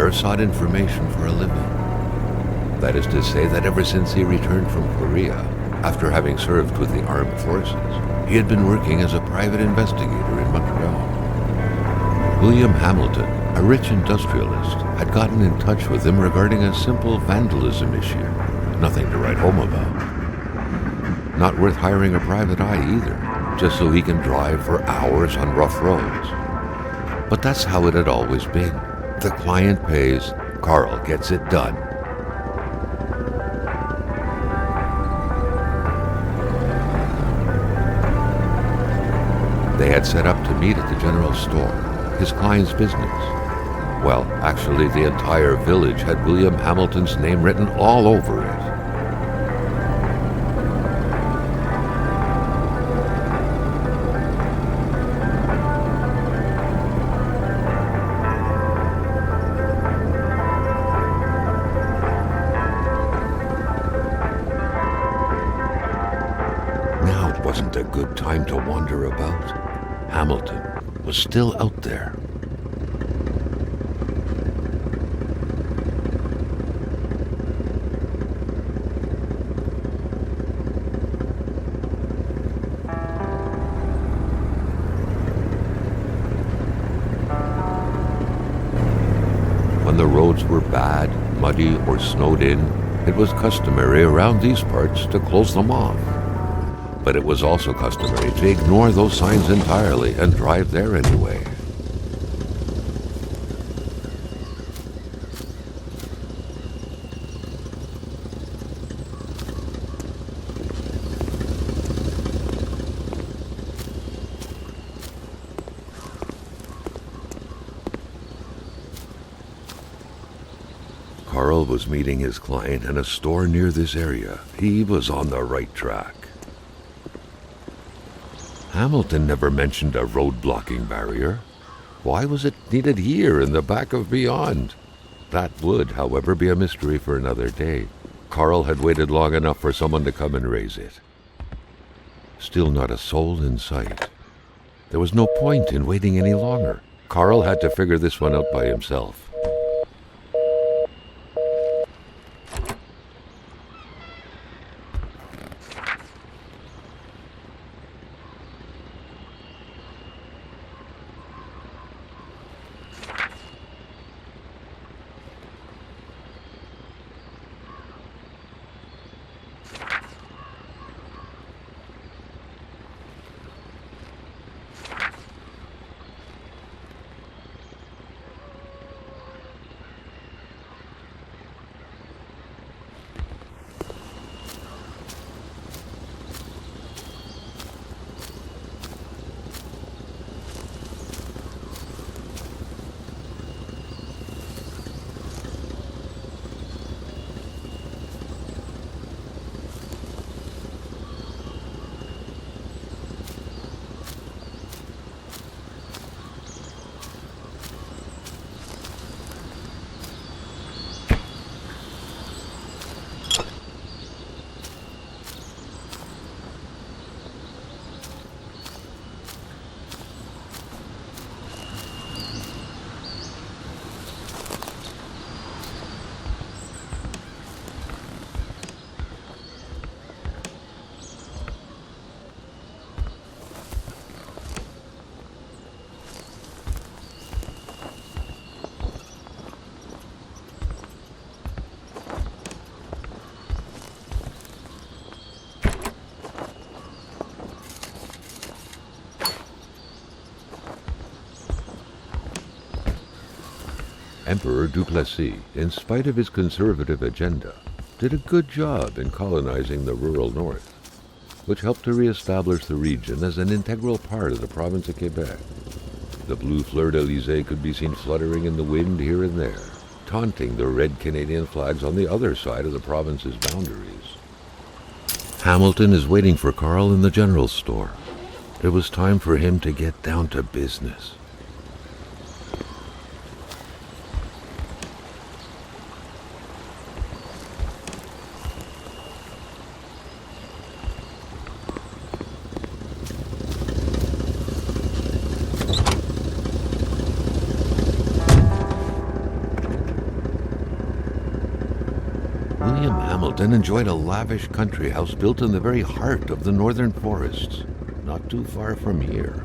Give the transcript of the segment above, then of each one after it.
Carr sought information for a living. That is to say that ever since he returned from Korea, after having served with the armed forces, he had been working as a private investigator in Montreal. William Hamilton, a rich industrialist, had gotten in touch with him regarding a simple vandalism issue. Nothing to write home about. Not worth hiring a private eye either, just so he can drive for hours on rough roads. But that's how it had always been. The client pays, Carl gets it done. They had set up to meet at the general store, his client's business. Well, actually, the entire village had William Hamilton's name written all over it. Now it wasn't a good time to wander about. Hamilton was still out there. When the roads were bad, muddy, or snowed in, it was customary around these parts to close them off. But it was also customary to ignore those signs entirely and drive there anyway. Carl was meeting his client in a store near this area. He was on the right track. Hamilton never mentioned a road-blocking barrier. Why was it needed here in the back of Beyond? That would, however, be a mystery for another day. Carl had waited long enough for someone to come and raise it. Still not a soul in sight. There was no point in waiting any longer. Carl had to figure this one out by himself. Emperor Duplessis, in spite of his conservative agenda, did a good job in colonizing the rural north, which helped to re-establish the region as an integral part of the province of Quebec. The blue fleur-de-lis could be seen fluttering in the wind here and there, taunting the red Canadian flags on the other side of the province's boundaries. Hamilton is waiting for Carl in the general store. It was time for him to get down to business. Hamilton enjoyed a lavish country house built in the very heart of the northern forests, not too far from here.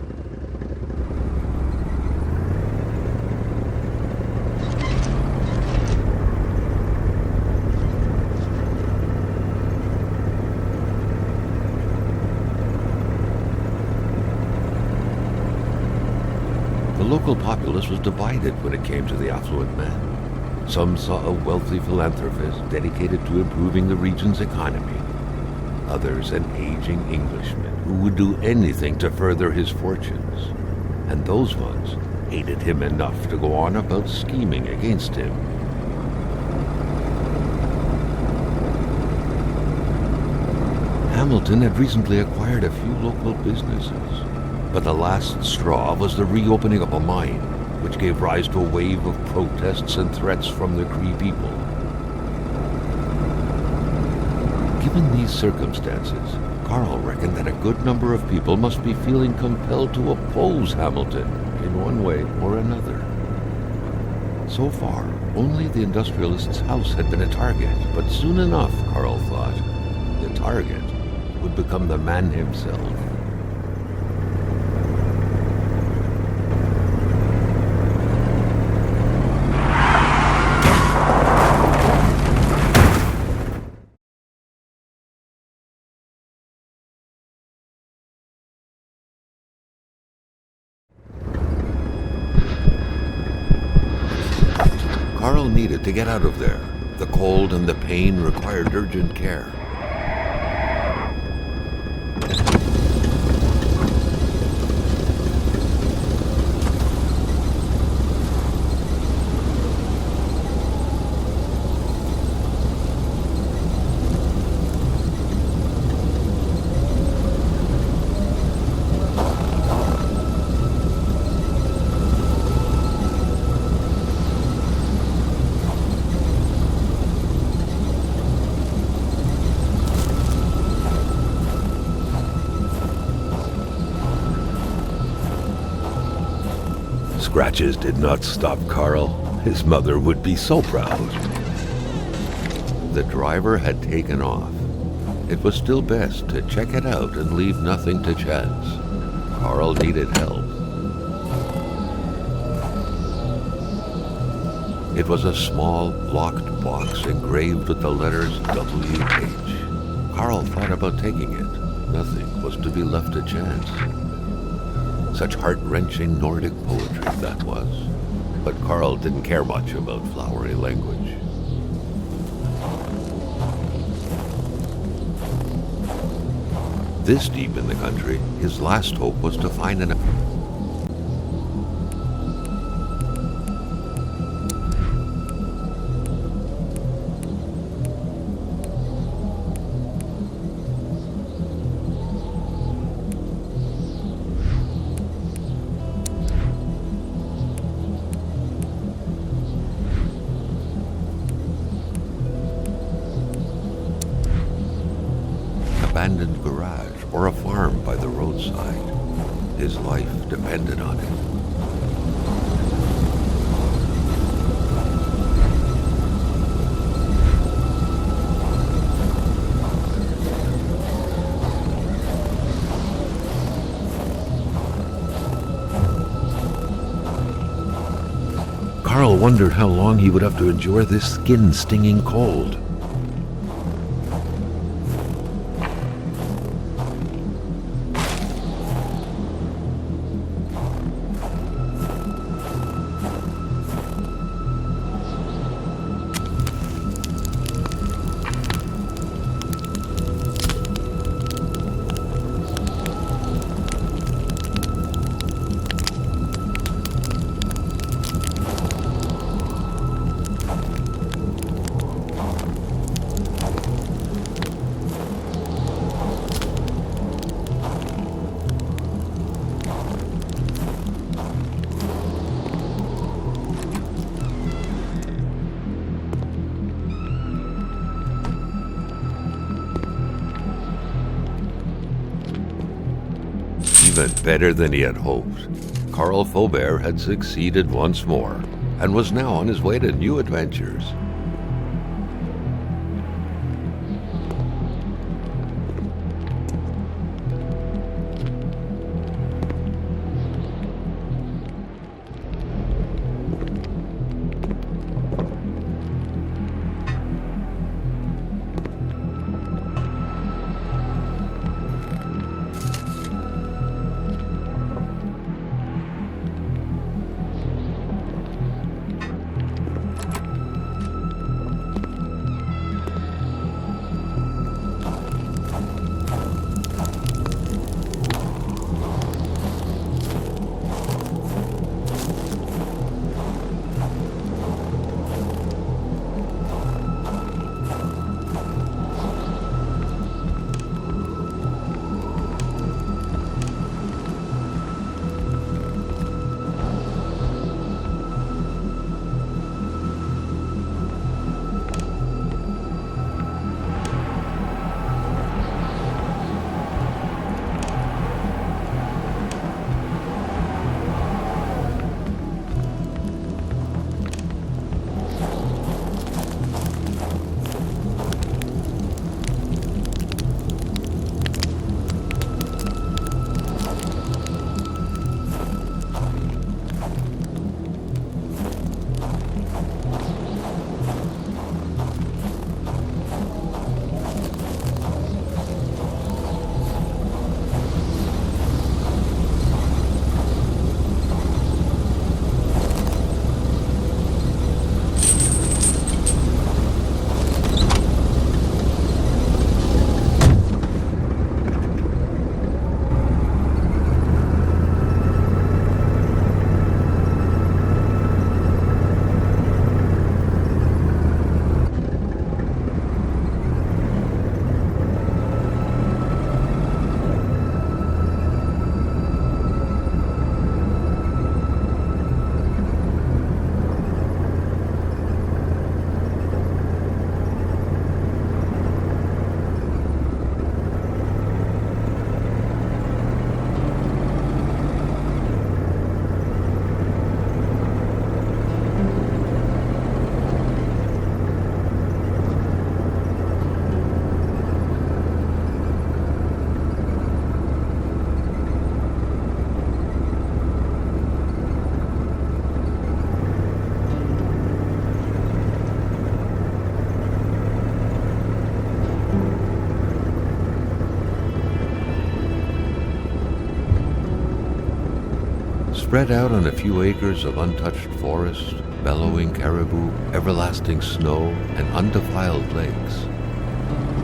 The local populace was divided when it came to the affluent man. Some saw a wealthy philanthropist dedicated to improving the region's economy. Others an aging Englishman who would do anything to further his fortunes. And those ones hated him enough to go on about scheming against him. Hamilton had recently acquired a few local businesses, but the last straw was the reopening of a mine, which gave rise to a wave of protests and threats from the Cree people. Given these circumstances, Carl reckoned that a good number of people must be feeling compelled to oppose Hamilton in one way or another. So far, only the industrialist's house had been a target, but soon enough, Carl thought, the target would become the man himself. Carl needed to get out of there. The cold and the pain required urgent care. Scratches did not stop Carl. His mother would be so proud. The driver had taken off. It was still best to check it out and leave nothing to chance. Carl needed help. It was a small, locked box engraved with the letters WH. Carl thought about taking it. Nothing was to be left to chance. Such heart-wrenching Nordic poetry that was. But Carl didn't care much about flowery language. This deep in the country, his last hope was to find an abandoned garage or a farm by the roadside. His life depended on it. Carl wondered how long he would have to endure this skin-stinging cold. Even better than he had hoped. Carl Faubert had succeeded once more, and was now on his way to new adventures. Spread out on a few acres of untouched forest, bellowing caribou, everlasting snow, and undefiled lakes,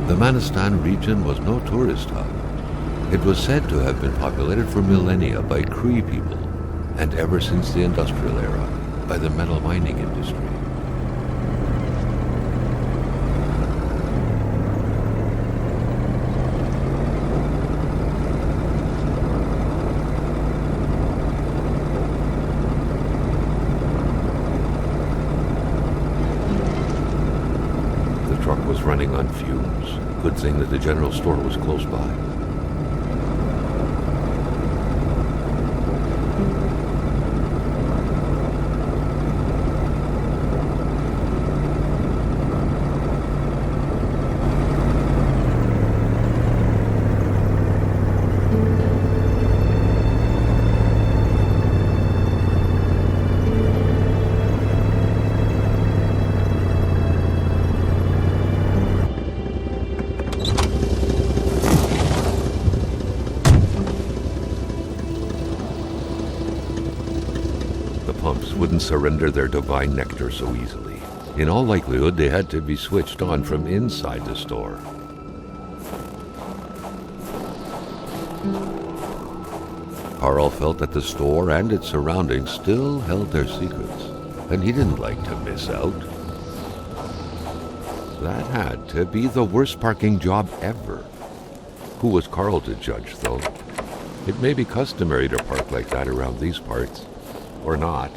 the Manistan region was no tourist hub. It was said to have been populated for millennia by Cree people, and ever since the industrial era, by the metal mining industry. The truck was running on fumes. Good thing that the general store was close by. Wouldn't surrender their divine nectar so easily. In all likelihood, they had to be switched on from inside the store. Carl felt that the store and its surroundings still held their secrets, and he didn't like to miss out. That had to be the worst parking job ever. Who was Carl to judge, though? It may be customary to park like that around these parts, or not.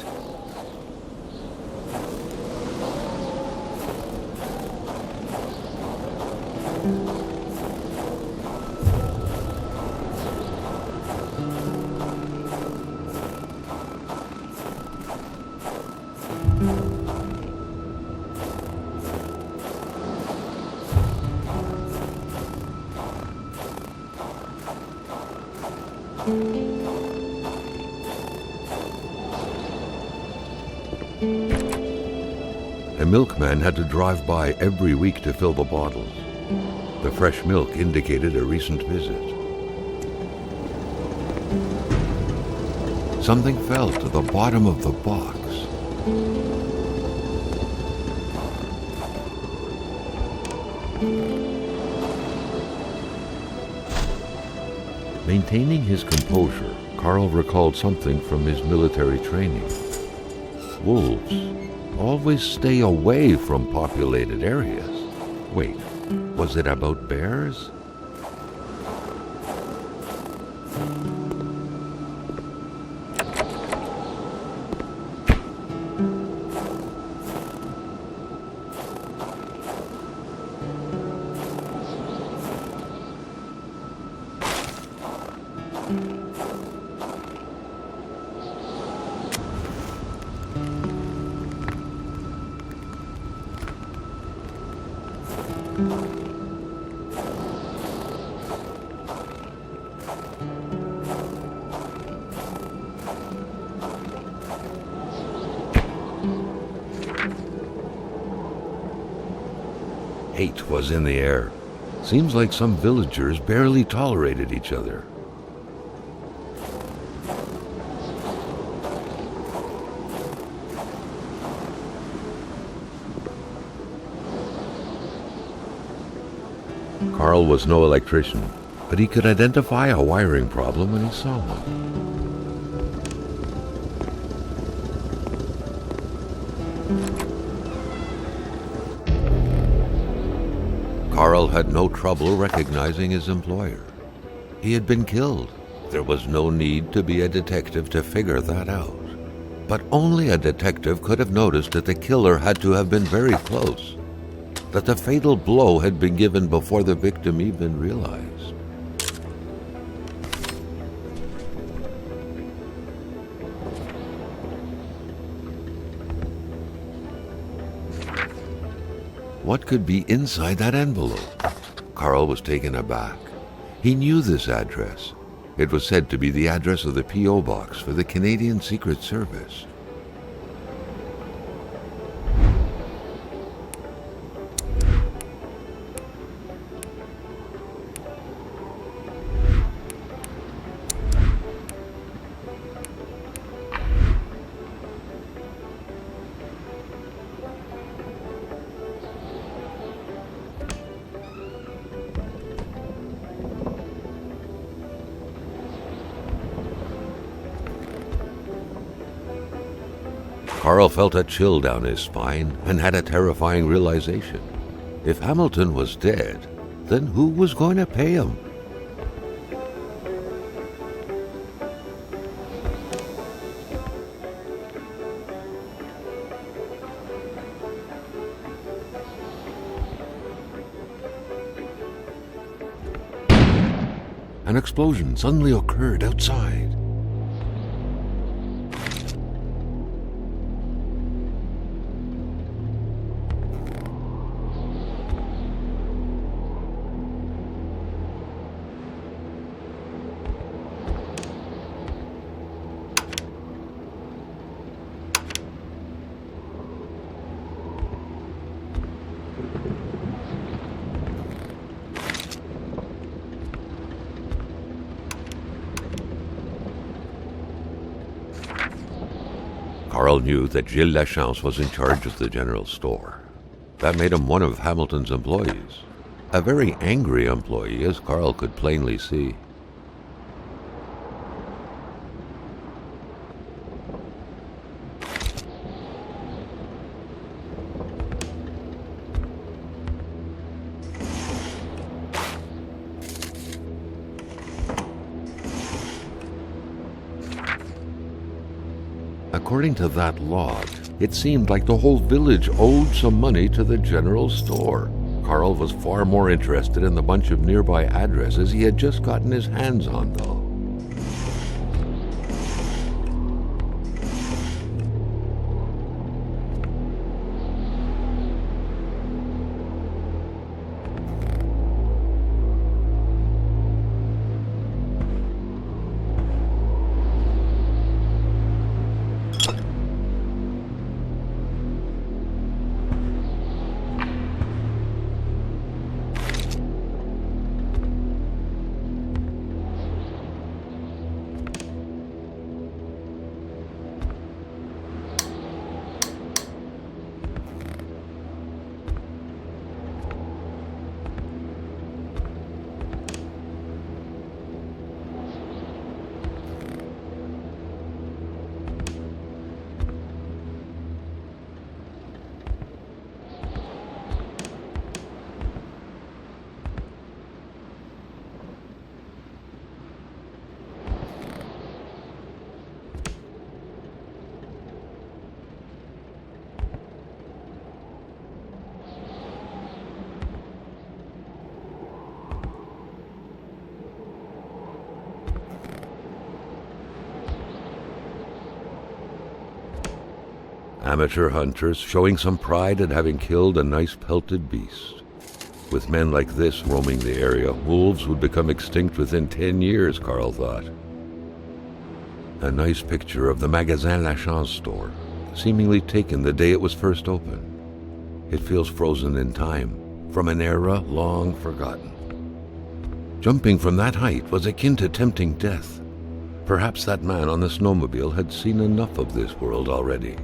A milkman had to drive by every week to fill the bottles. The fresh milk indicated a recent visit. Something fell to the bottom of the box. Maintaining his composure, Carl recalled something from his military training. Wolves always stay away from populated areas. Wait, was it about bears? Hate was in the air. Seems like some villagers barely tolerated each other. Carl was no electrician, but he could identify a wiring problem when he saw one. Carl had no trouble recognizing his employer. He had been killed. There was no need to be a detective to figure that out. But only a detective could have noticed that the killer had to have been very close, that the fatal blow had been given before the victim even realized. What could be inside that envelope? Carl was taken aback. He knew this address. It was said to be the address of the P.O. box for the Canadian Secret Service. Carl felt a chill down his spine and had a terrifying realization. If Hamilton was dead, then who was going to pay him? An explosion suddenly occurred outside. Carl knew that Gilles Lachance was in charge of the general store. That made him one of Hamilton's employees. A very angry employee, as Carl could plainly see. According to that log, it seemed like the whole village owed some money to the general store. Carl was far more interested in the bunch of nearby addresses he had just gotten his hands on, though. Amateur hunters showing some pride at having killed a nice pelted beast. With men like this roaming the area, wolves would become extinct within 10 years, Carl thought. A nice picture of the Magasin Lachance store, seemingly taken the day it was first opened. It feels frozen in time, from an era long forgotten. Jumping from that height was akin to tempting death. Perhaps that man on the snowmobile had seen enough of this world already.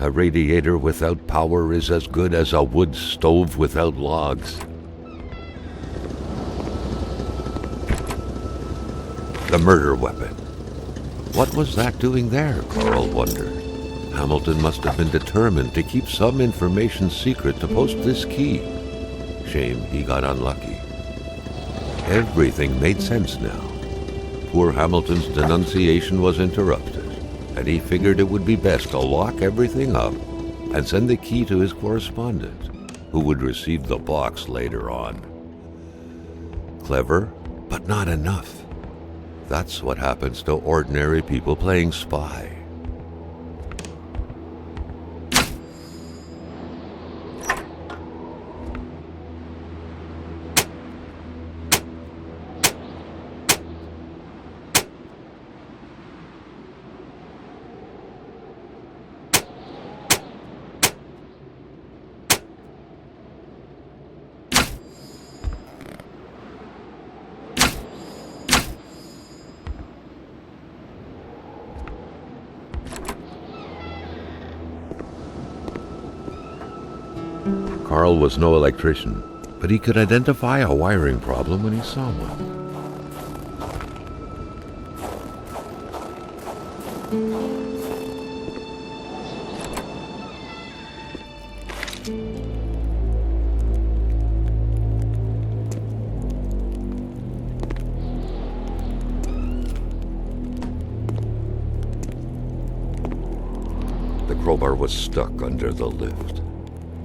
A radiator without power is as good as a wood stove without logs. The murder weapon. What was that doing there, Carl wondered. Hamilton must have been determined to keep some information secret to post this key. Shame he got unlucky. Everything made sense now. Poor Hamilton's denunciation was interrupted, and he figured it would be best to lock everything up and send the key to his correspondent, who would receive the box later on. Clever, but not enough. That's what happens to ordinary people playing spy. Carl was no electrician, but he could identify a wiring problem when he saw one. The crowbar was stuck under the lift.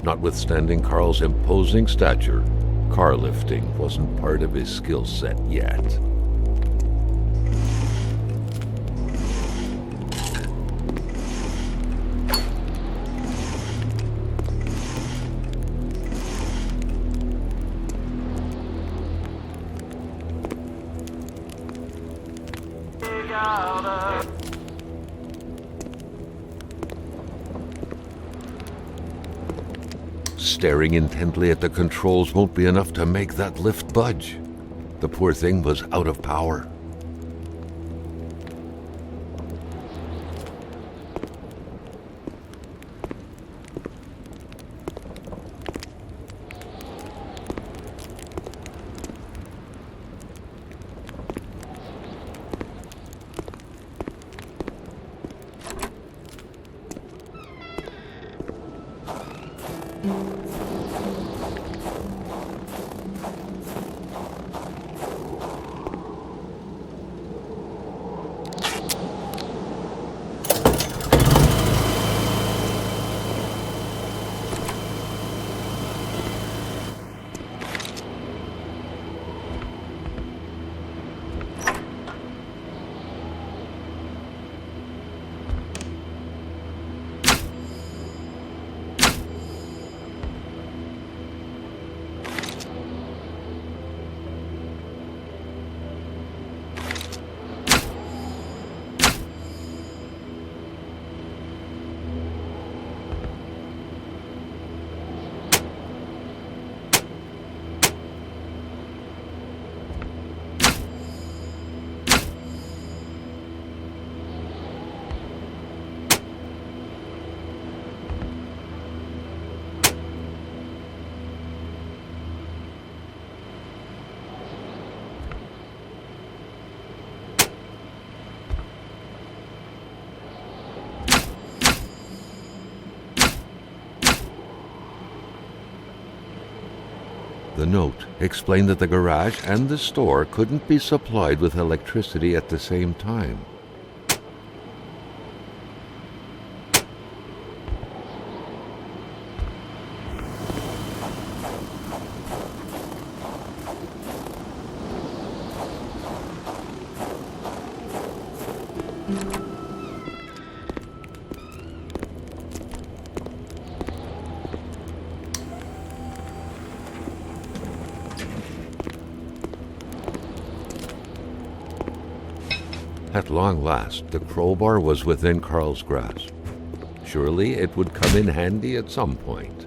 Notwithstanding Carl's imposing stature, car lifting wasn't part of his skill set yet. Staring intently at the controls won't be enough to make that lift budge. The poor thing was out of power. The note explained that the garage and the store couldn't be supplied with electricity at the same time. At long last, the crowbar was within Carl's grasp. Surely it would come in handy at some point.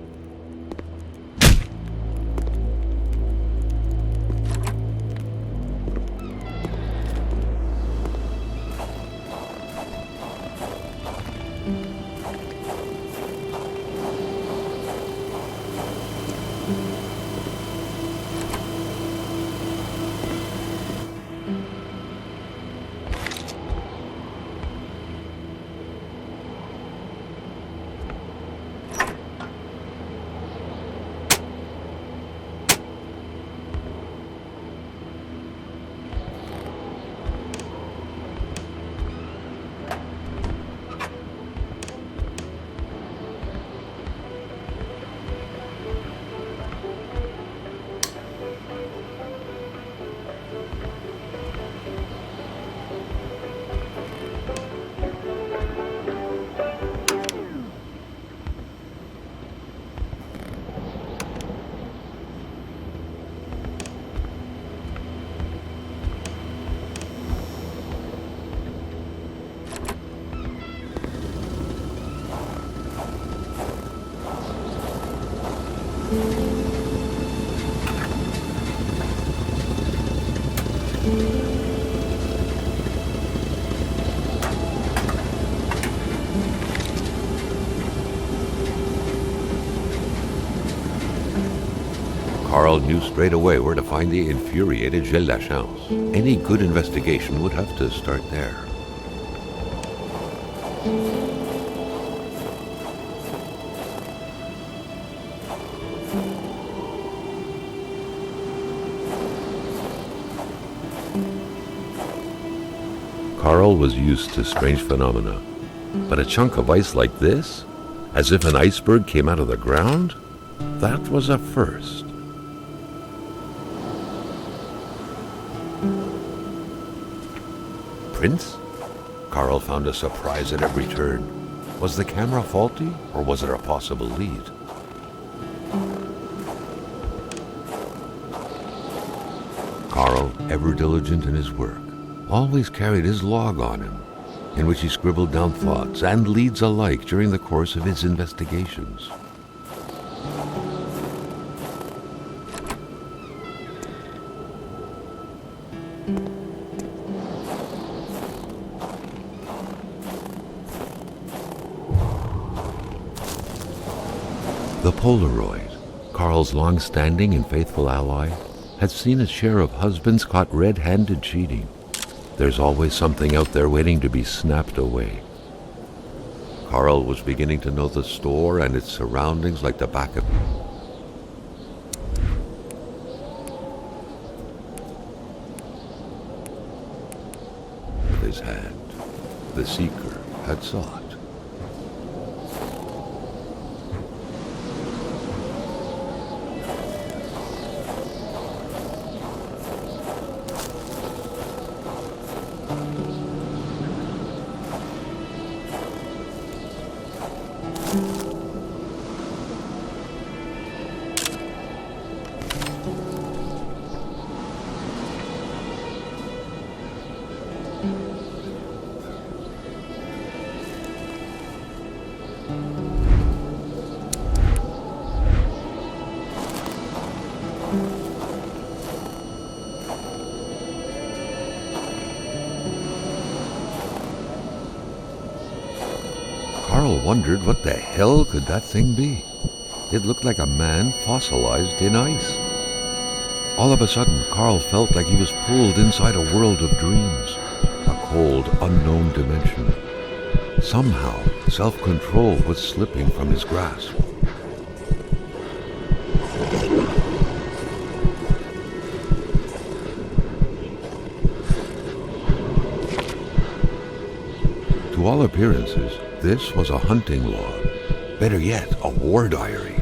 Carl knew straight away where to find the infuriated Gilles Lachance. Any good investigation would have to start there. Carl was used to strange phenomena, but a chunk of ice like this, as if an iceberg came out of the ground, that was a first. Prince? Carl found a surprise at every turn. Was the camera faulty, or was it a possible lead? Carl, ever diligent in his work, always carried his log on him, in which he scribbled down thoughts and leads alike during the course of his investigations. The Polaroid, Carl's long-standing and faithful ally, had seen its share of husbands caught red-handed cheating. There's always something out there waiting to be snapped away. Carl was beginning to know the store and its surroundings like the back of him. With his hand, the seeker had sought. Carl wondered what the hell could that thing be. It looked like a man fossilized in ice. All of a sudden, Carl felt like he was pulled inside a world of dreams, a cold, unknown dimension. Somehow, self-control was slipping from his grasp. To all appearances, this was a hunting log. Better yet, a war diary.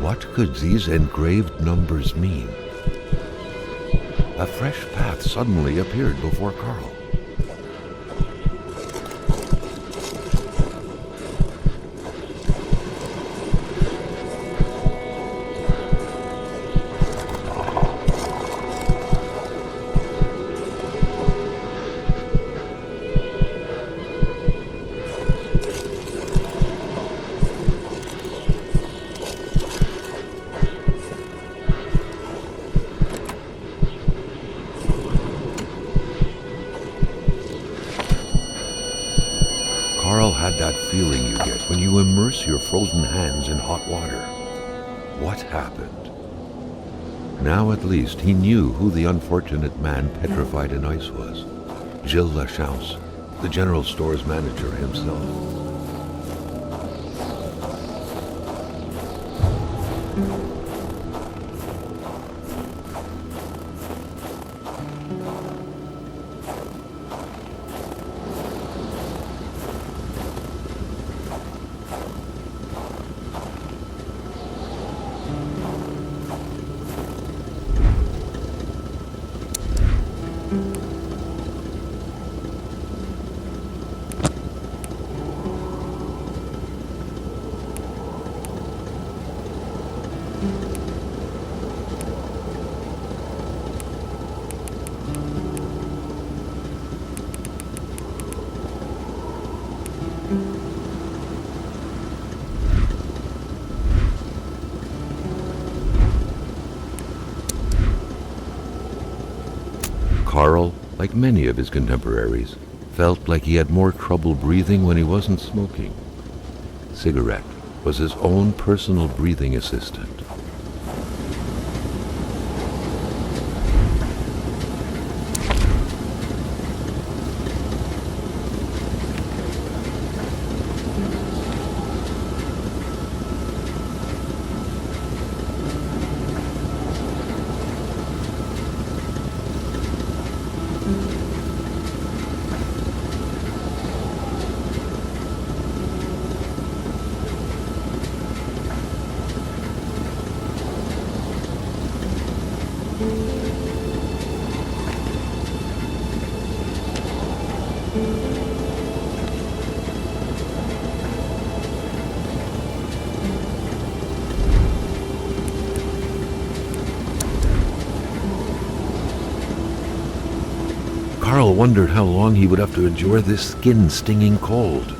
What could these engraved numbers mean? A fresh path suddenly appeared before Carl. Carl had that feeling you get when you immerse your frozen hands in hot water. What happened? Now at least he knew who the unfortunate man petrified in ice was. Gilles Lachance, the general store's manager himself. Carl, like many of his contemporaries, felt like he had more trouble breathing when he wasn't smoking. Cigarette was his own personal breathing assistant. Carl wondered how long he would have to endure this skin-stinging cold.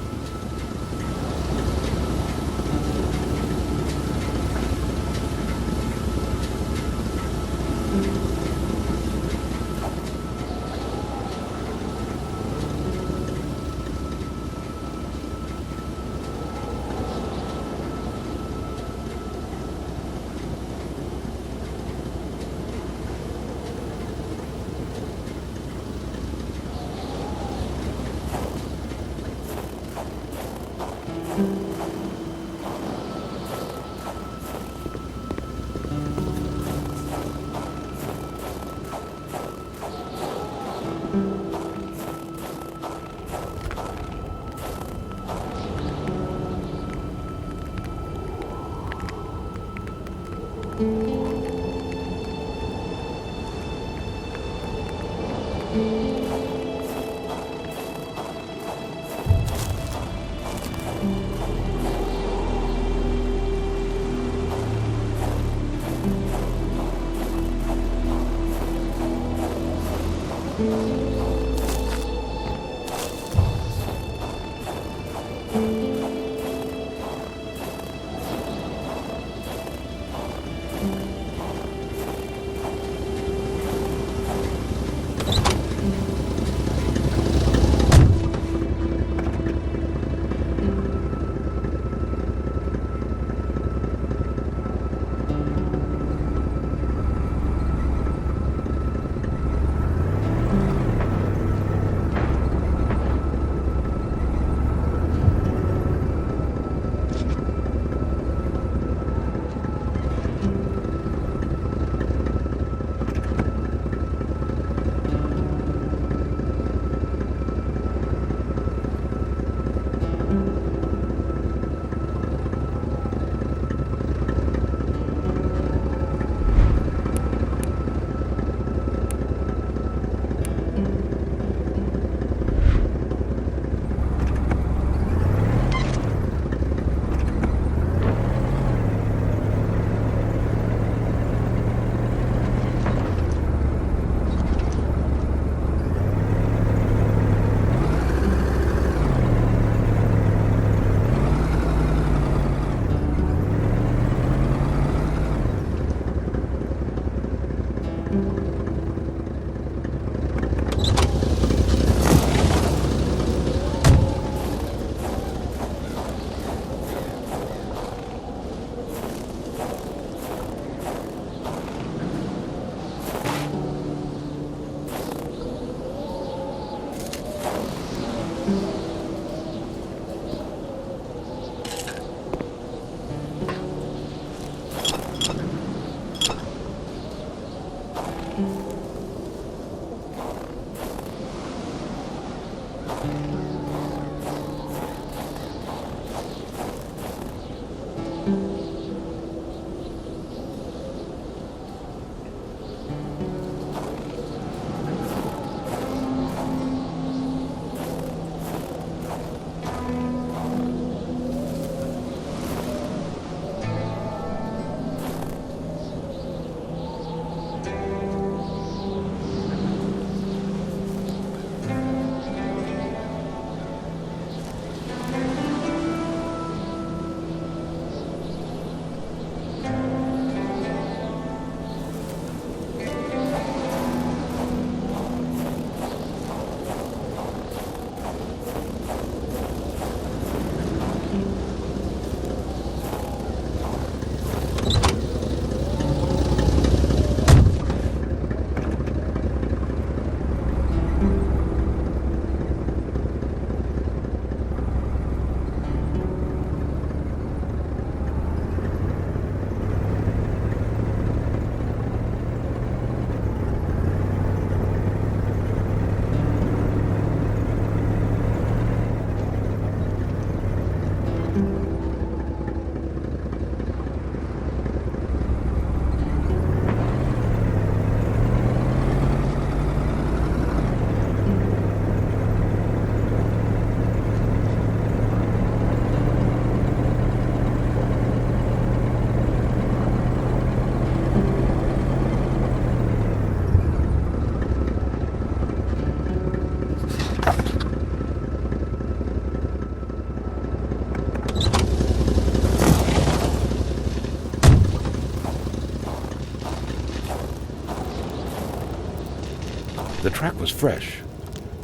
track was fresh.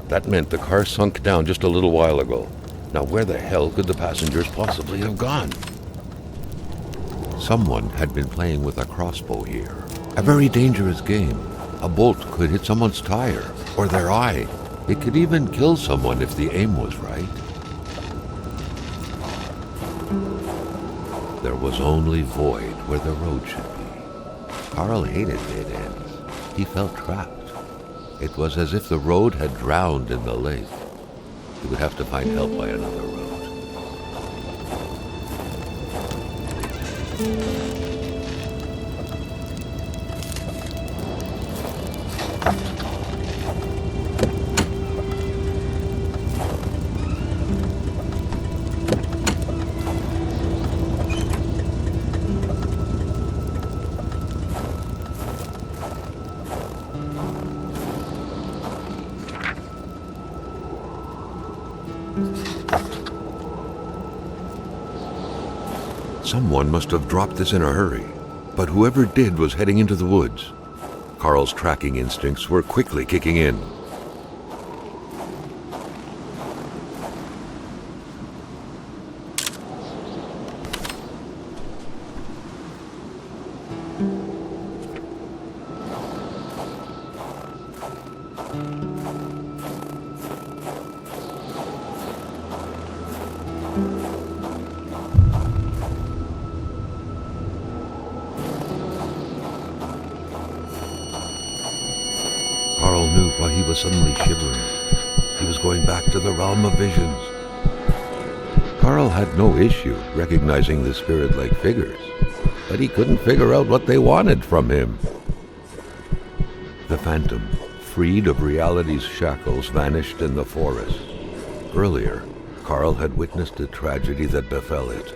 That meant the car sunk down just a little while ago. Now where the hell could the passengers possibly have gone? Someone had been playing with a crossbow here. A very dangerous game. A bolt could hit someone's tire or their eye. It could even kill someone if the aim was right. There was only void where the road should be. Carl hated dead ends. He felt trapped. It was as if the road had drowned in the lake. He would have to find help by another road. Someone must have dropped this in a hurry, but whoever did was heading into the woods. Carl's tracking instincts were quickly kicking in. Carl knew why he was suddenly shivering. He was going back to the realm of visions. Carl had no issue recognizing the spirit-like figures, but he couldn't figure out what they wanted from him. The phantom, freed of reality's shackles, vanished in the forest. Earlier, Carl had witnessed a tragedy that befell it.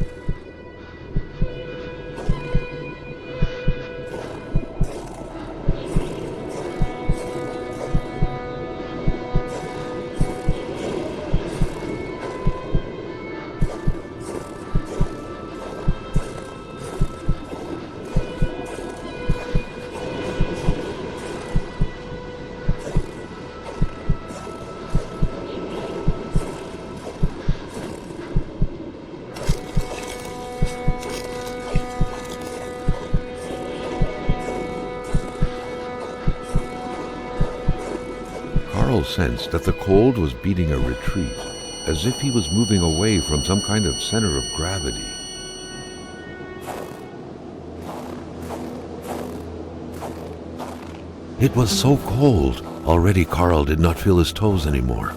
Carl sensed that the cold was beating a retreat, as if he was moving away from some kind of center of gravity. It was so cold. Already Carl did not feel his toes anymore.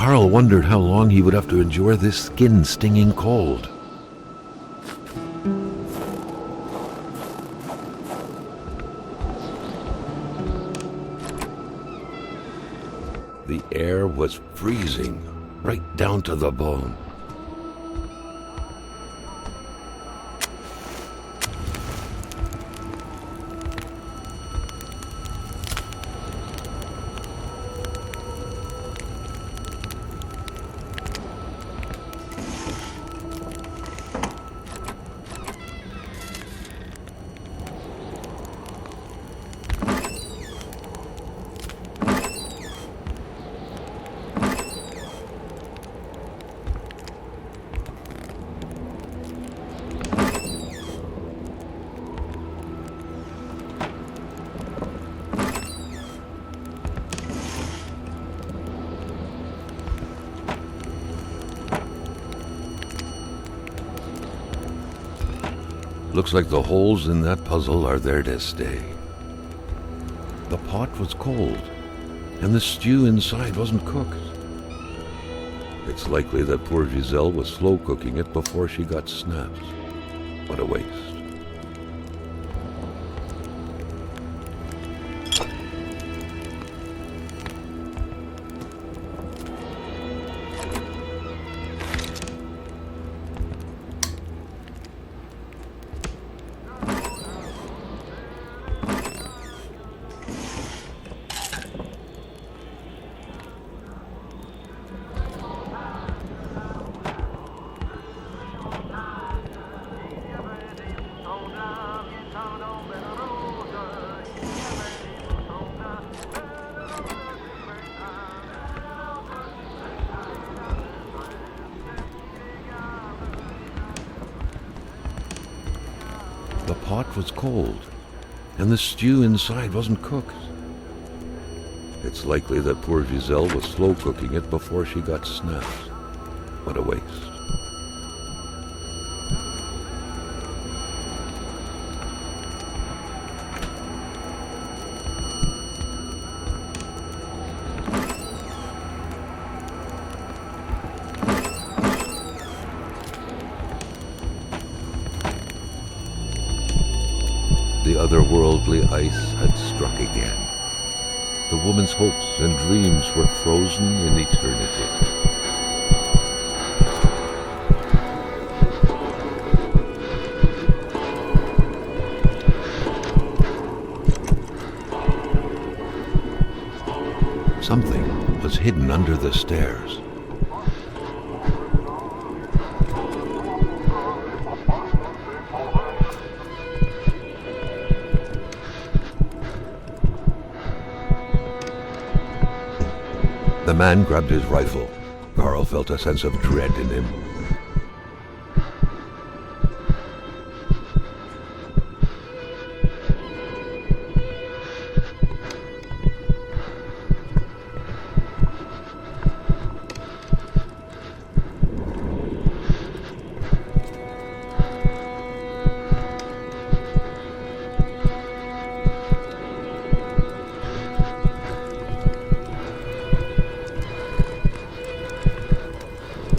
Carl wondered how long he would have to endure this skin-stinging cold. The air was freezing, right down to the bone. Looks like the holes in that puzzle are there to stay. The pot was cold, and the stew inside wasn't cooked. It's likely that poor Giselle was slow cooking it before she got snapped. What a waste. The pot was cold, and the stew inside wasn't cooked. It's likely that poor Giselle was slow cooking it before she got snapped. What a waste. The otherworldly ice had struck again. The woman's hopes and dreams were frozen in eternity. Something was hidden under the stairs. The man grabbed his rifle. Carl felt a sense of dread in him.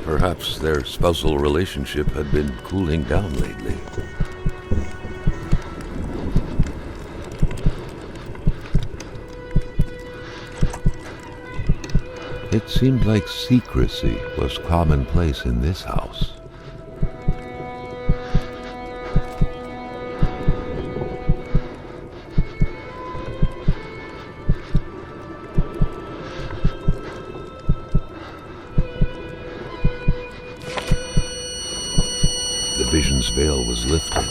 Perhaps their spousal relationship had been cooling down lately. It seemed like secrecy was commonplace in this house. The vision's veil was lifted,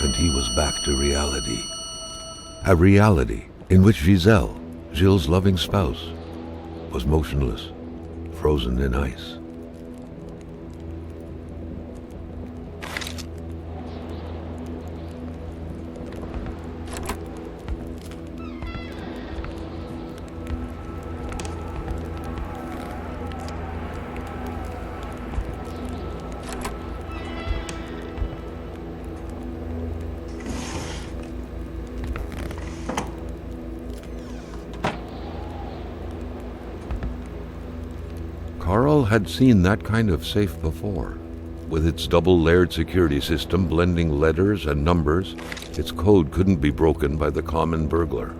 and he was back to reality. A reality in which Giselle, Gilles' loving spouse, was motionless, frozen in ice. Carl had seen that kind of safe before. With its double-layered security system blending letters and numbers, its code couldn't be broken by the common burglar.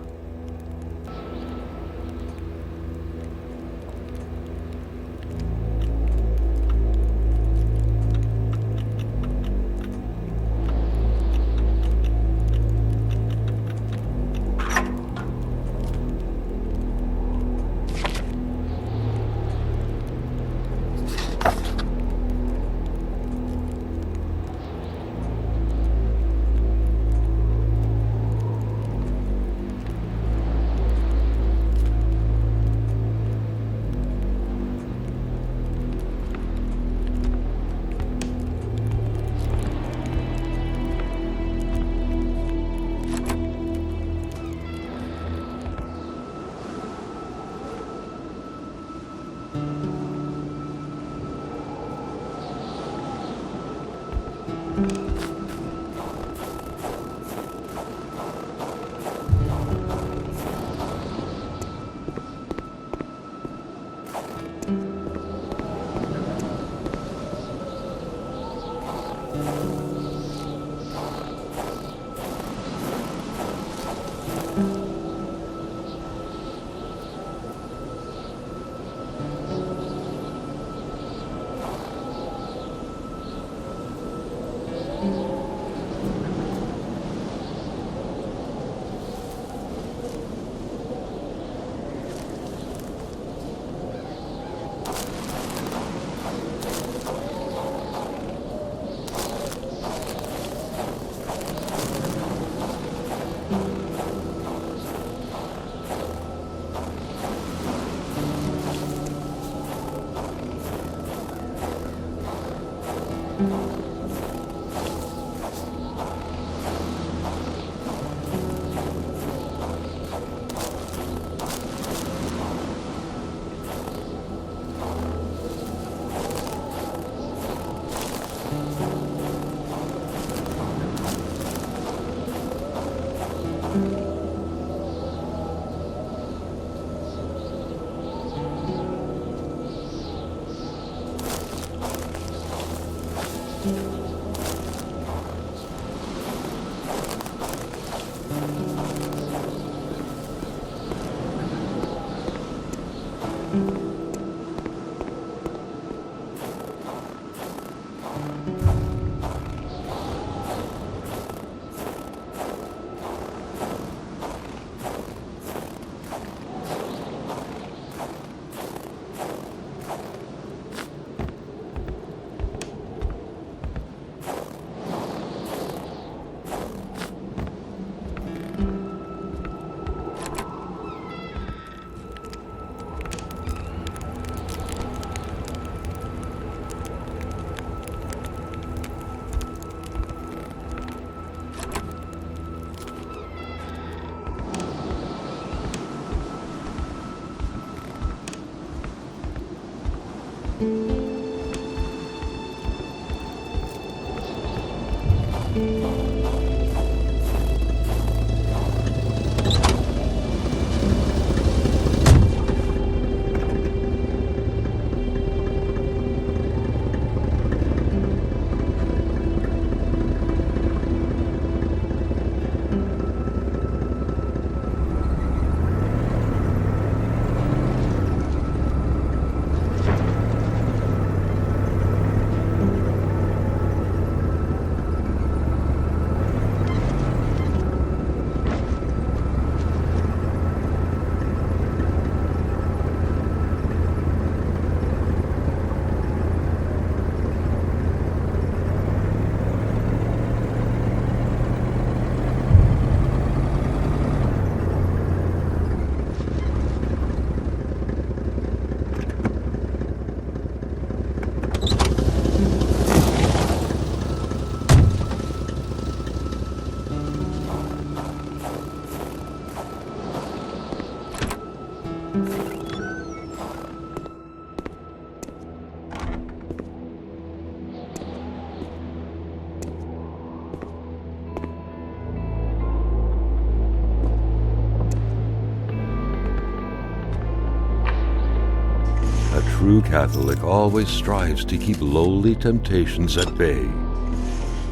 A true Catholic always strives to keep lowly temptations at bay.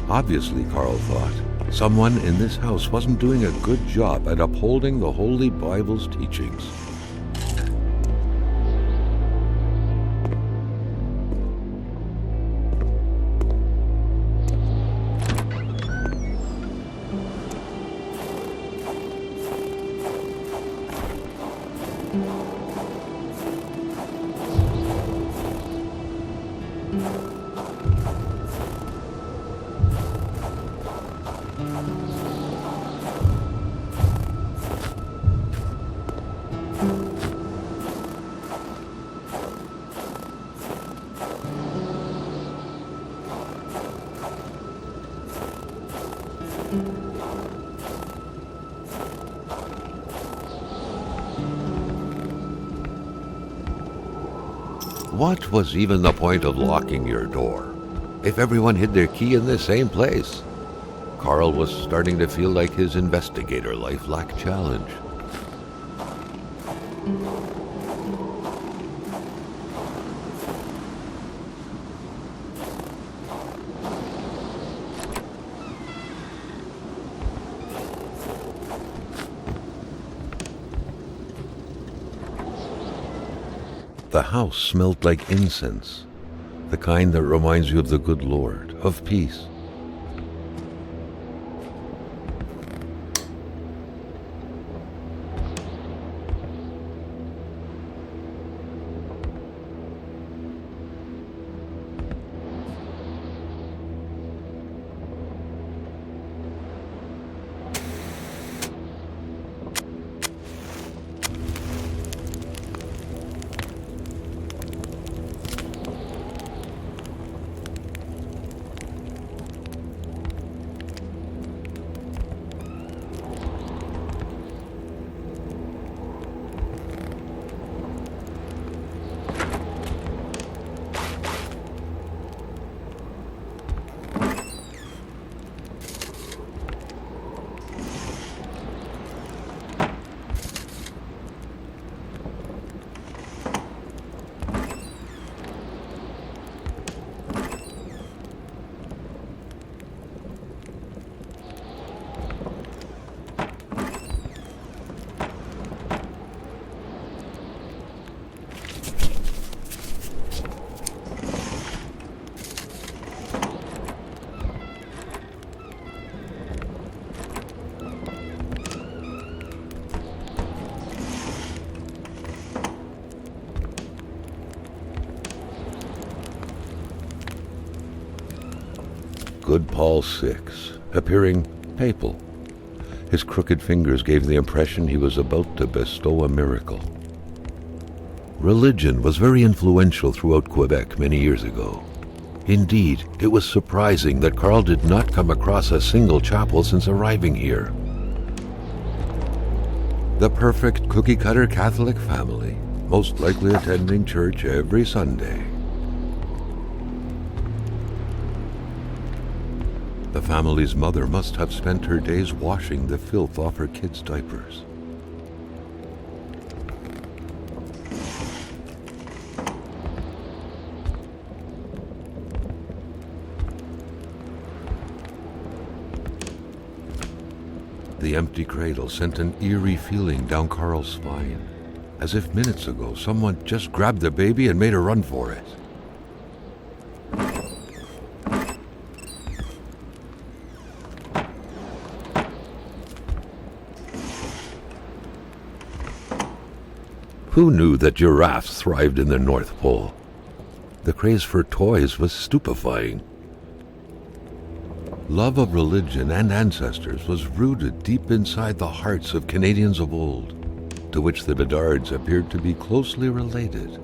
Obviously, Carl thought, someone in this house wasn't doing a good job at upholding the Holy Bible's teachings. What was even the point of locking your door if everyone hid their key in the same place? Carl was starting to feel like his investigator life lacked challenge. The house smelled like incense, the kind that reminds you of the good Lord, of peace. Good Paul VI, appearing papal. His crooked fingers gave the impression he was about to bestow a miracle. Religion was very influential throughout Quebec many years ago. Indeed, it was surprising that Carl did not come across a single chapel since arriving here. The perfect cookie-cutter Catholic family, most likely attending church every Sunday. The family's mother must have spent her days washing the filth off her kids' diapers. The empty cradle sent an eerie feeling down Carl's spine, as if minutes ago someone just grabbed the baby and made a run for it. Who knew that giraffes thrived in the North Pole? The craze for toys was stupefying. Love of religion and ancestors was rooted deep inside the hearts of Canadians of old, to which the Bedards appeared to be closely related.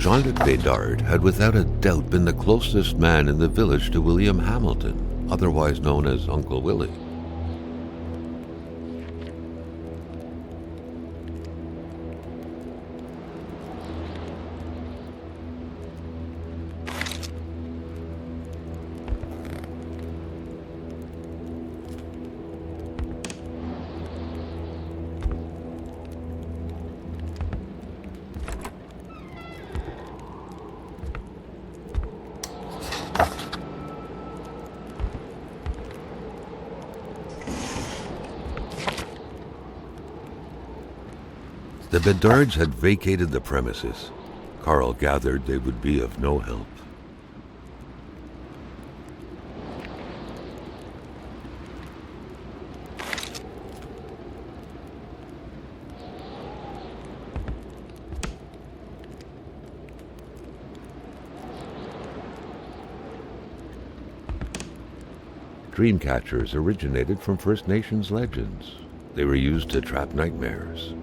Jean-Luc Bedard had without a doubt been the closest man in the village to William Hamilton, otherwise known as Uncle Willie. The Bedards had vacated the premises. Carl gathered they would be of no help. Dreamcatchers originated from First Nations legends. They were used to trap nightmares.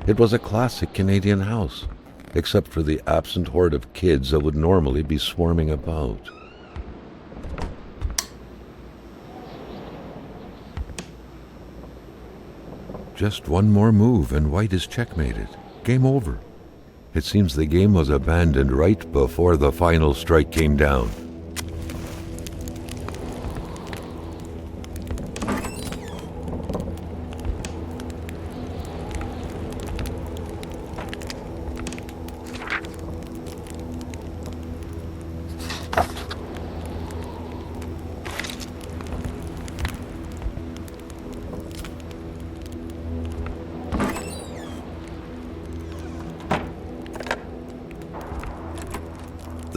It was a classic Canadian house, except for the absent horde of kids that would normally be swarming about. Just one more move and white is checkmated. Game over. It seems the game was abandoned right before the final strike came down.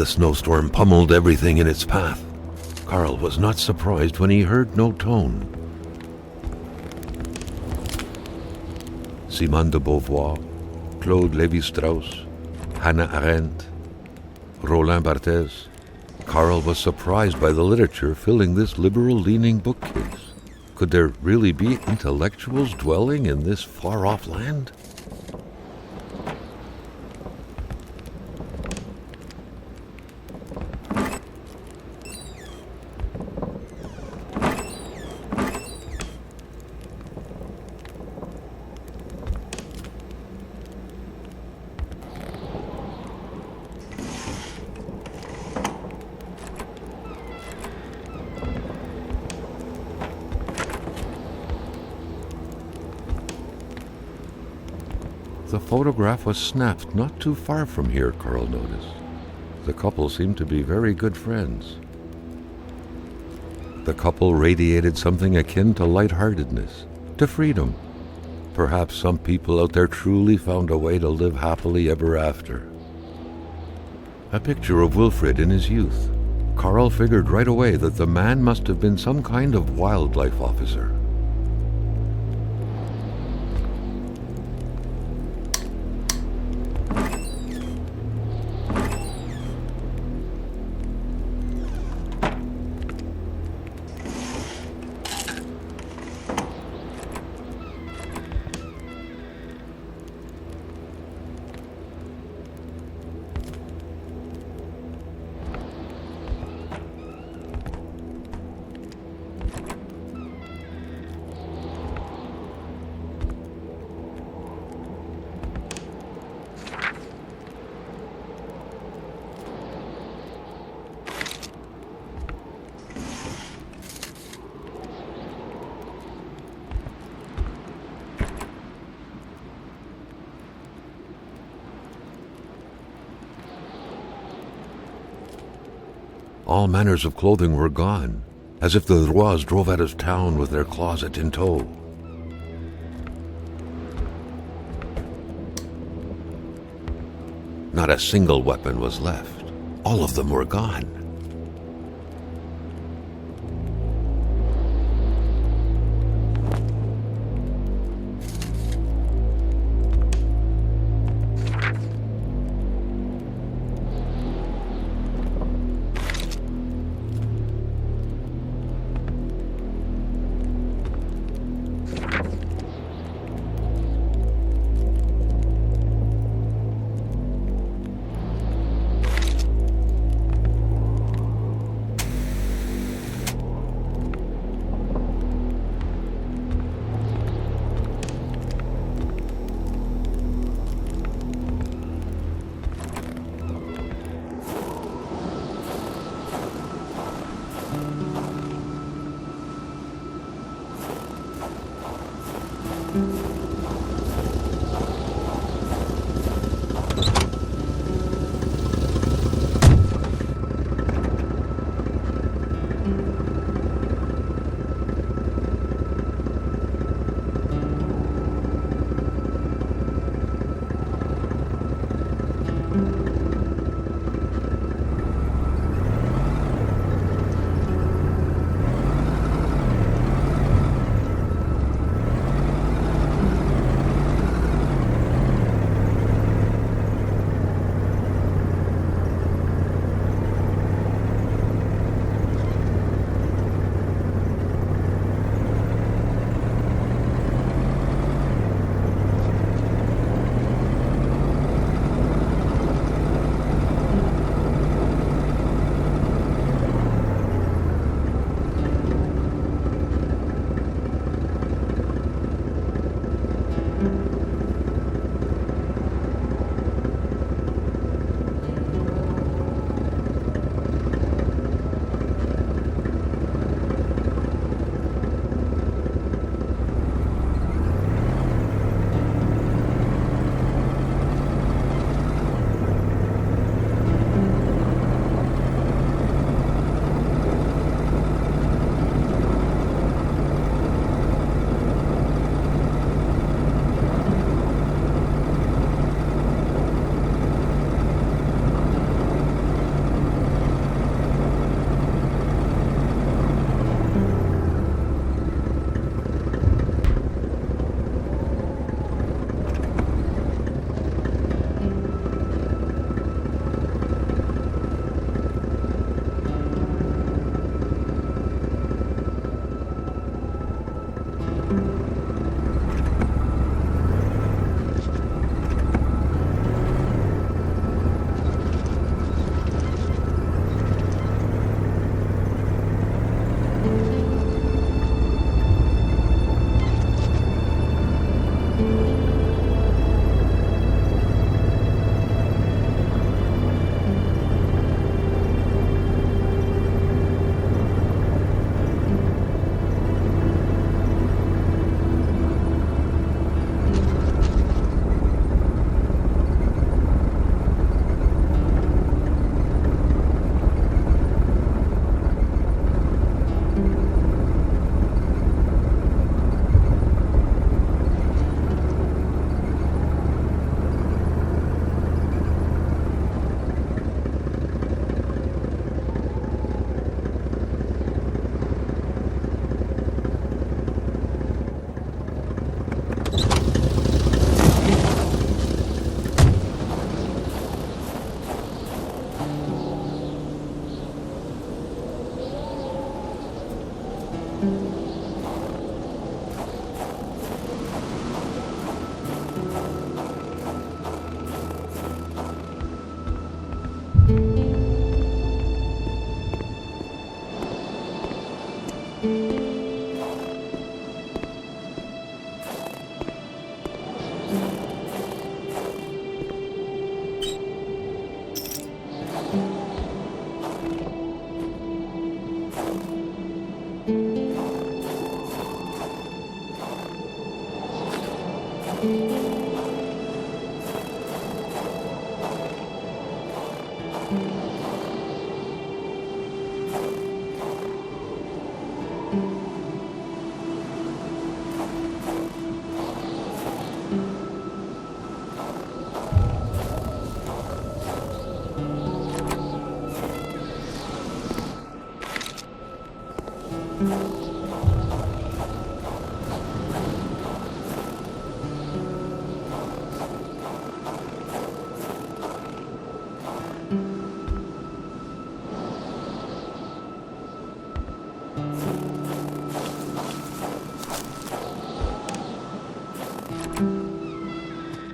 The snowstorm pummeled everything in its path. Carl was not surprised when he heard no tone. Simone de Beauvoir, Claude Lévi-Strauss, Hannah Arendt, Roland Barthes. Carl was surprised by the literature filling this liberal-leaning bookcase. Could there really be intellectuals dwelling in this far-off land? The photograph was snapped not too far from here, Carl noticed. The couple seemed to be very good friends. The couple radiated something akin to lightheartedness, to freedom. Perhaps some people out there truly found a way to live happily ever after. A picture of Wilfred in his youth. Carl figured right away that the man must have been some kind of wildlife officer. All manners of clothing were gone, as if the Rois drove out of town with their closet in tow. Not a single weapon was left. All of them were gone.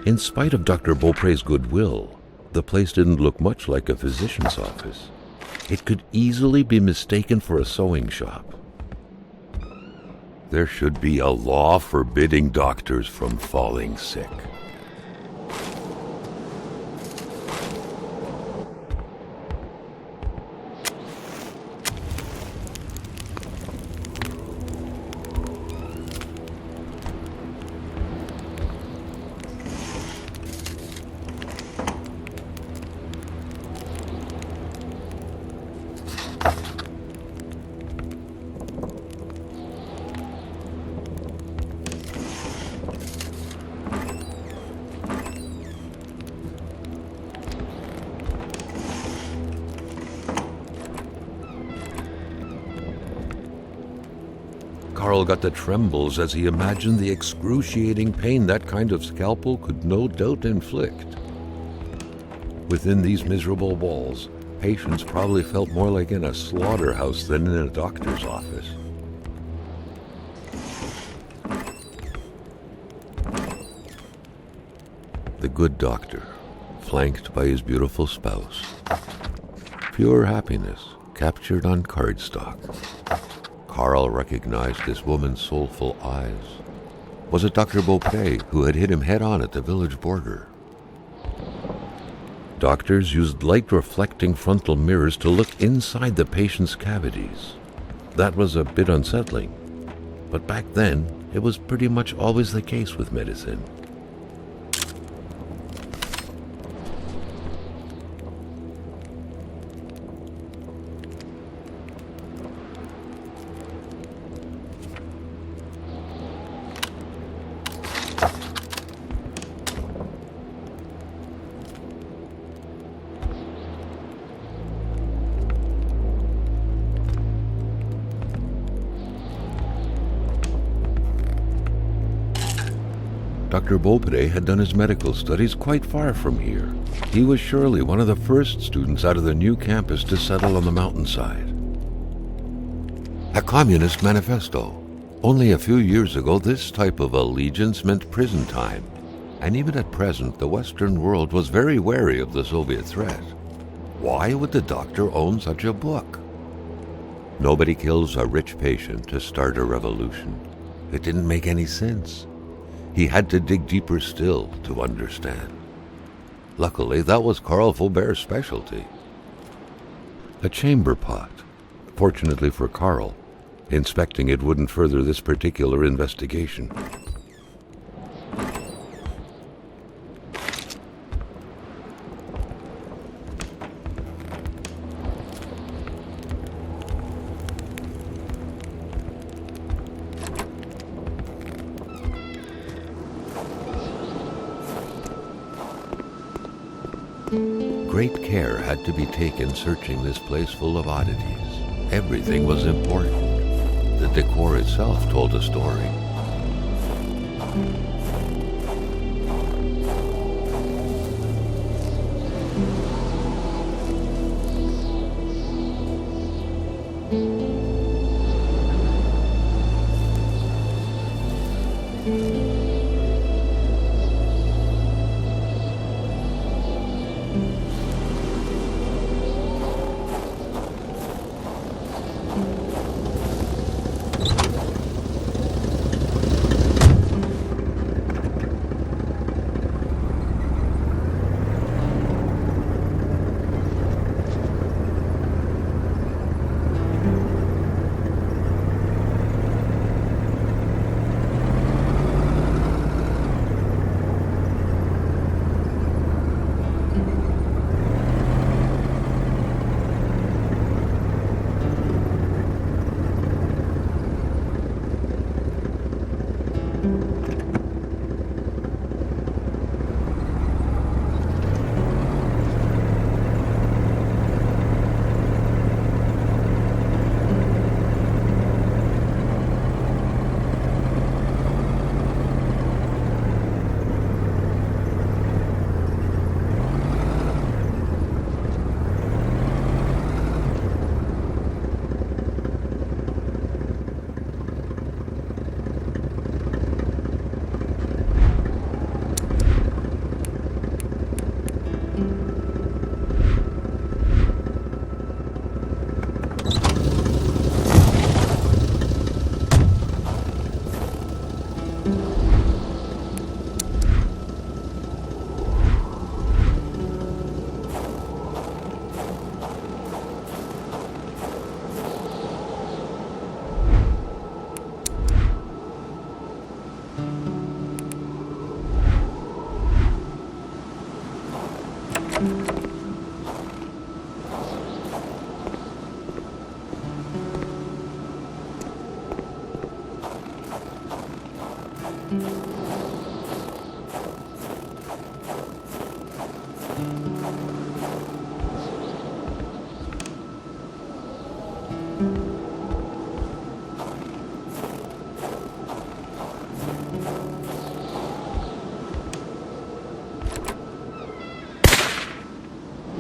In spite of Dr. Beaupre's goodwill, the place didn't look much like a physician's office. It could easily be mistaken for a sewing shop. There should be a law forbidding doctors from falling sick. Carl got the trembles as he imagined the excruciating pain that kind of scalpel could no doubt inflict. Within these miserable walls, patients probably felt more like in a slaughterhouse than in a doctor's office. The good doctor, flanked by his beautiful spouse. Pure happiness, captured on cardstock. Carl recognized this woman's soulful eyes. Was it Dr. Beaupre who had hit him head-on at the village border? Doctors used light-reflecting frontal mirrors to look inside the patient's cavities. That was a bit unsettling, but back then, it was pretty much always the case with medicine. Dr. Beaupre had done his medical studies quite far from here. He was surely one of the first students out of the new campus to settle on the mountainside. A communist manifesto. Only a few years ago, this type of allegiance meant prison time. And even at present, the Western world was very wary of the Soviet threat. Why would the doctor own such a book? Nobody kills a rich patient to start a revolution. It didn't make any sense. He had to dig deeper still to understand. Luckily, that was Carl Faubert's specialty. A chamber pot. Fortunately for Carl, inspecting it wouldn't further this particular investigation. Great care had to be taken searching this place full of oddities. Everything was important. The decor itself told a story.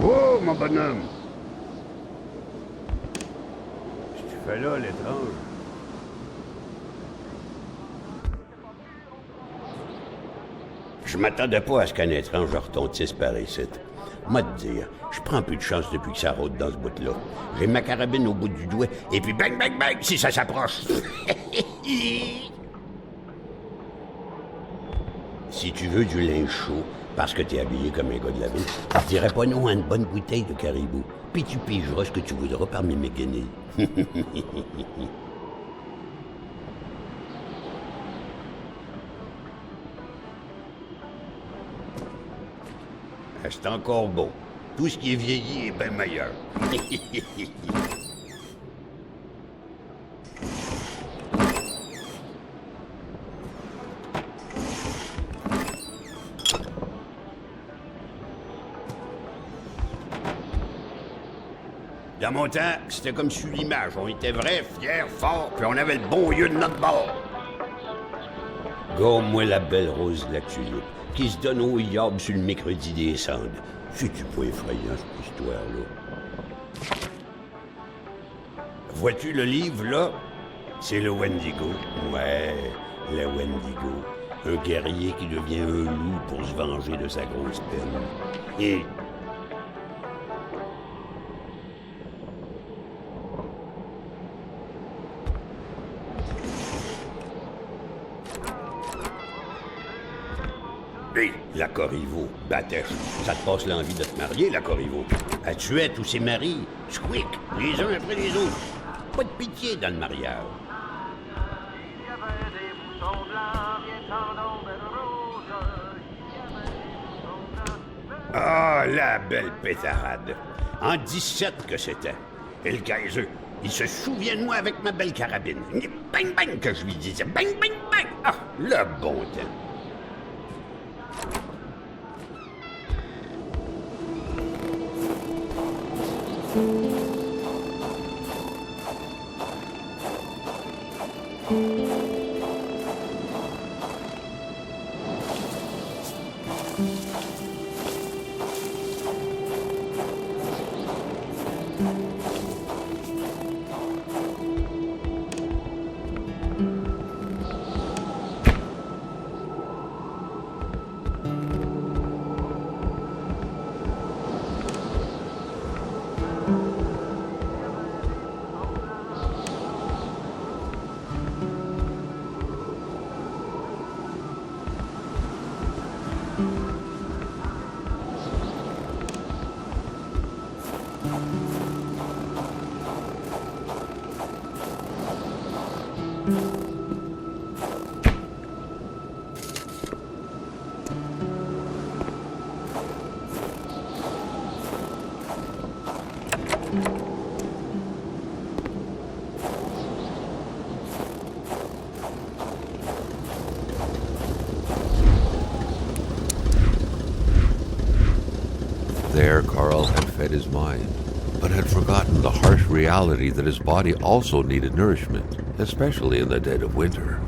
Oh, mon bonhomme! Qu'est-ce que tu fais là, l'étrange? Je m'attendais pas à ce qu'un étrange retontisse par ici. Moi te dire, je prends plus de chance depuis que ça rôde dans ce bout-là. J'ai ma carabine au bout du doigt, et puis bang, bang, bang, si ça s'approche. Si tu veux du linge chaud, parce que t'es habillé comme un gars de la ville, je dirais pas non à une bonne bouteille de caribou. Puis tu pigeras ce que tu voudras parmi mes guenilles. C'est encore beau. Tout ce qui est vieilli est bien meilleur. Dans mon temps, c'était comme sur l'image. On était vrais, fiers, forts, puis on avait le bon lieu de notre bord. Gomme-moi la belle rose de la tulipe, qui se donne au yob sur le mercredi des cendres. C'est-tu pas effrayant, cette histoire-là? Vois-tu le livre, là? C'est le Wendigo. Ouais, le Wendigo. Un guerrier qui devient un loup pour se venger de sa grosse peine. Et... Hé, la Corriveau, Batèche, ça te passe l'envie de te marier, la Corriveau. Elle tuait tous ses maris, squick, les uns après les autres. Pas de pitié dans le mariage. Ah, la belle pétarade. En 17 que c'était. Et le Kaiser, il se souvient de moi avec ma belle carabine. Bang, bang, que je lui disais. Bang, bang, bang. Ah, le bon temps. There, Carl had fed his mind, but had forgotten the harsh reality that his body also needed nourishment, especially in the dead of winter.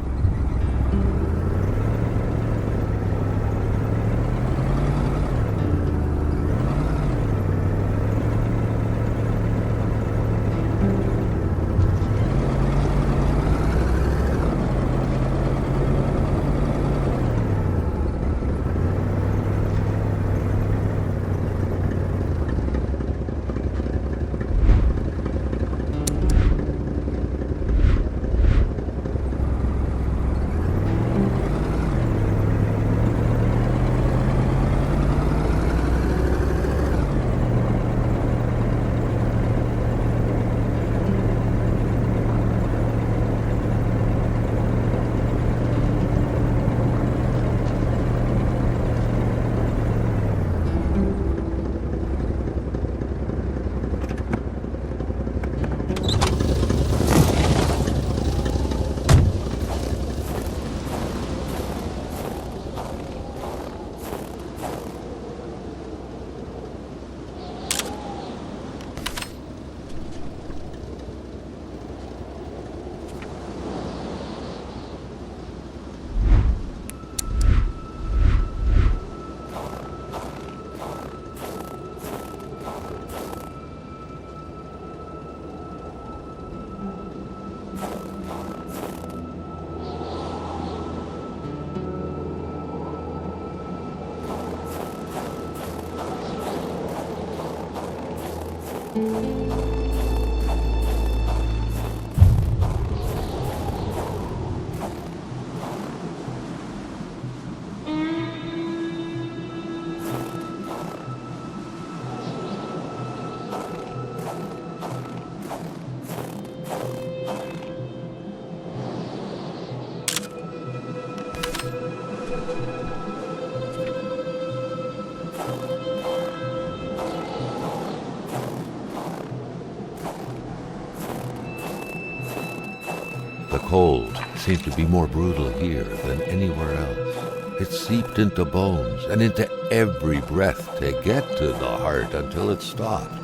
The cold seemed to be more brutal here than anywhere else. It seeped into bones and into every breath to get to the heart until it stopped.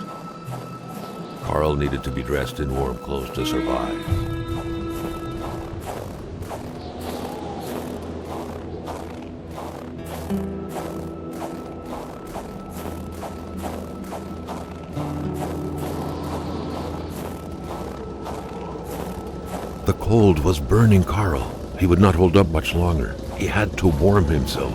Carl needed to be dressed in warm clothes to survive. The cold was burning Carl. He would not hold up much longer. He had to warm himself.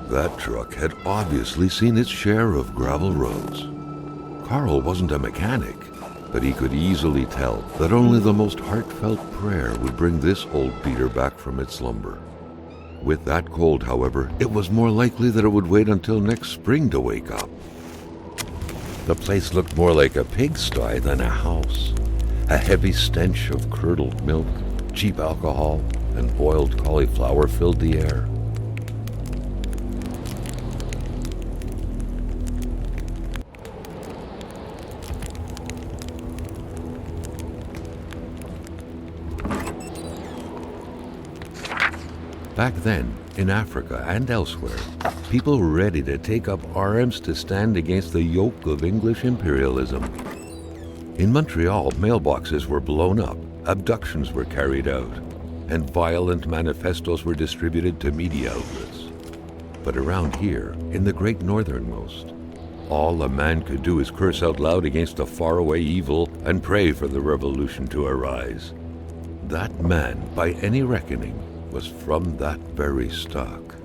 That truck had obviously seen its share of gravel roads. Carl wasn't a mechanic, but he could easily tell that only the most heartfelt prayer would bring this old beater back from its slumber. With that cold, however, it was more likely that it would wait until next spring to wake up. The place looked more like a pigsty than a house. A heavy stench of curdled milk, cheap alcohol, and boiled cauliflower filled the air. Back then, in Africa and elsewhere, people were ready to take up arms to stand against the yoke of English imperialism. In Montreal, mailboxes were blown up, abductions were carried out, and violent manifestos were distributed to media outlets. But around here, in the great northernmost, all a man could do is curse out loud against a faraway evil and pray for the revolution to arise. That man, by any reckoning, was from that very stock.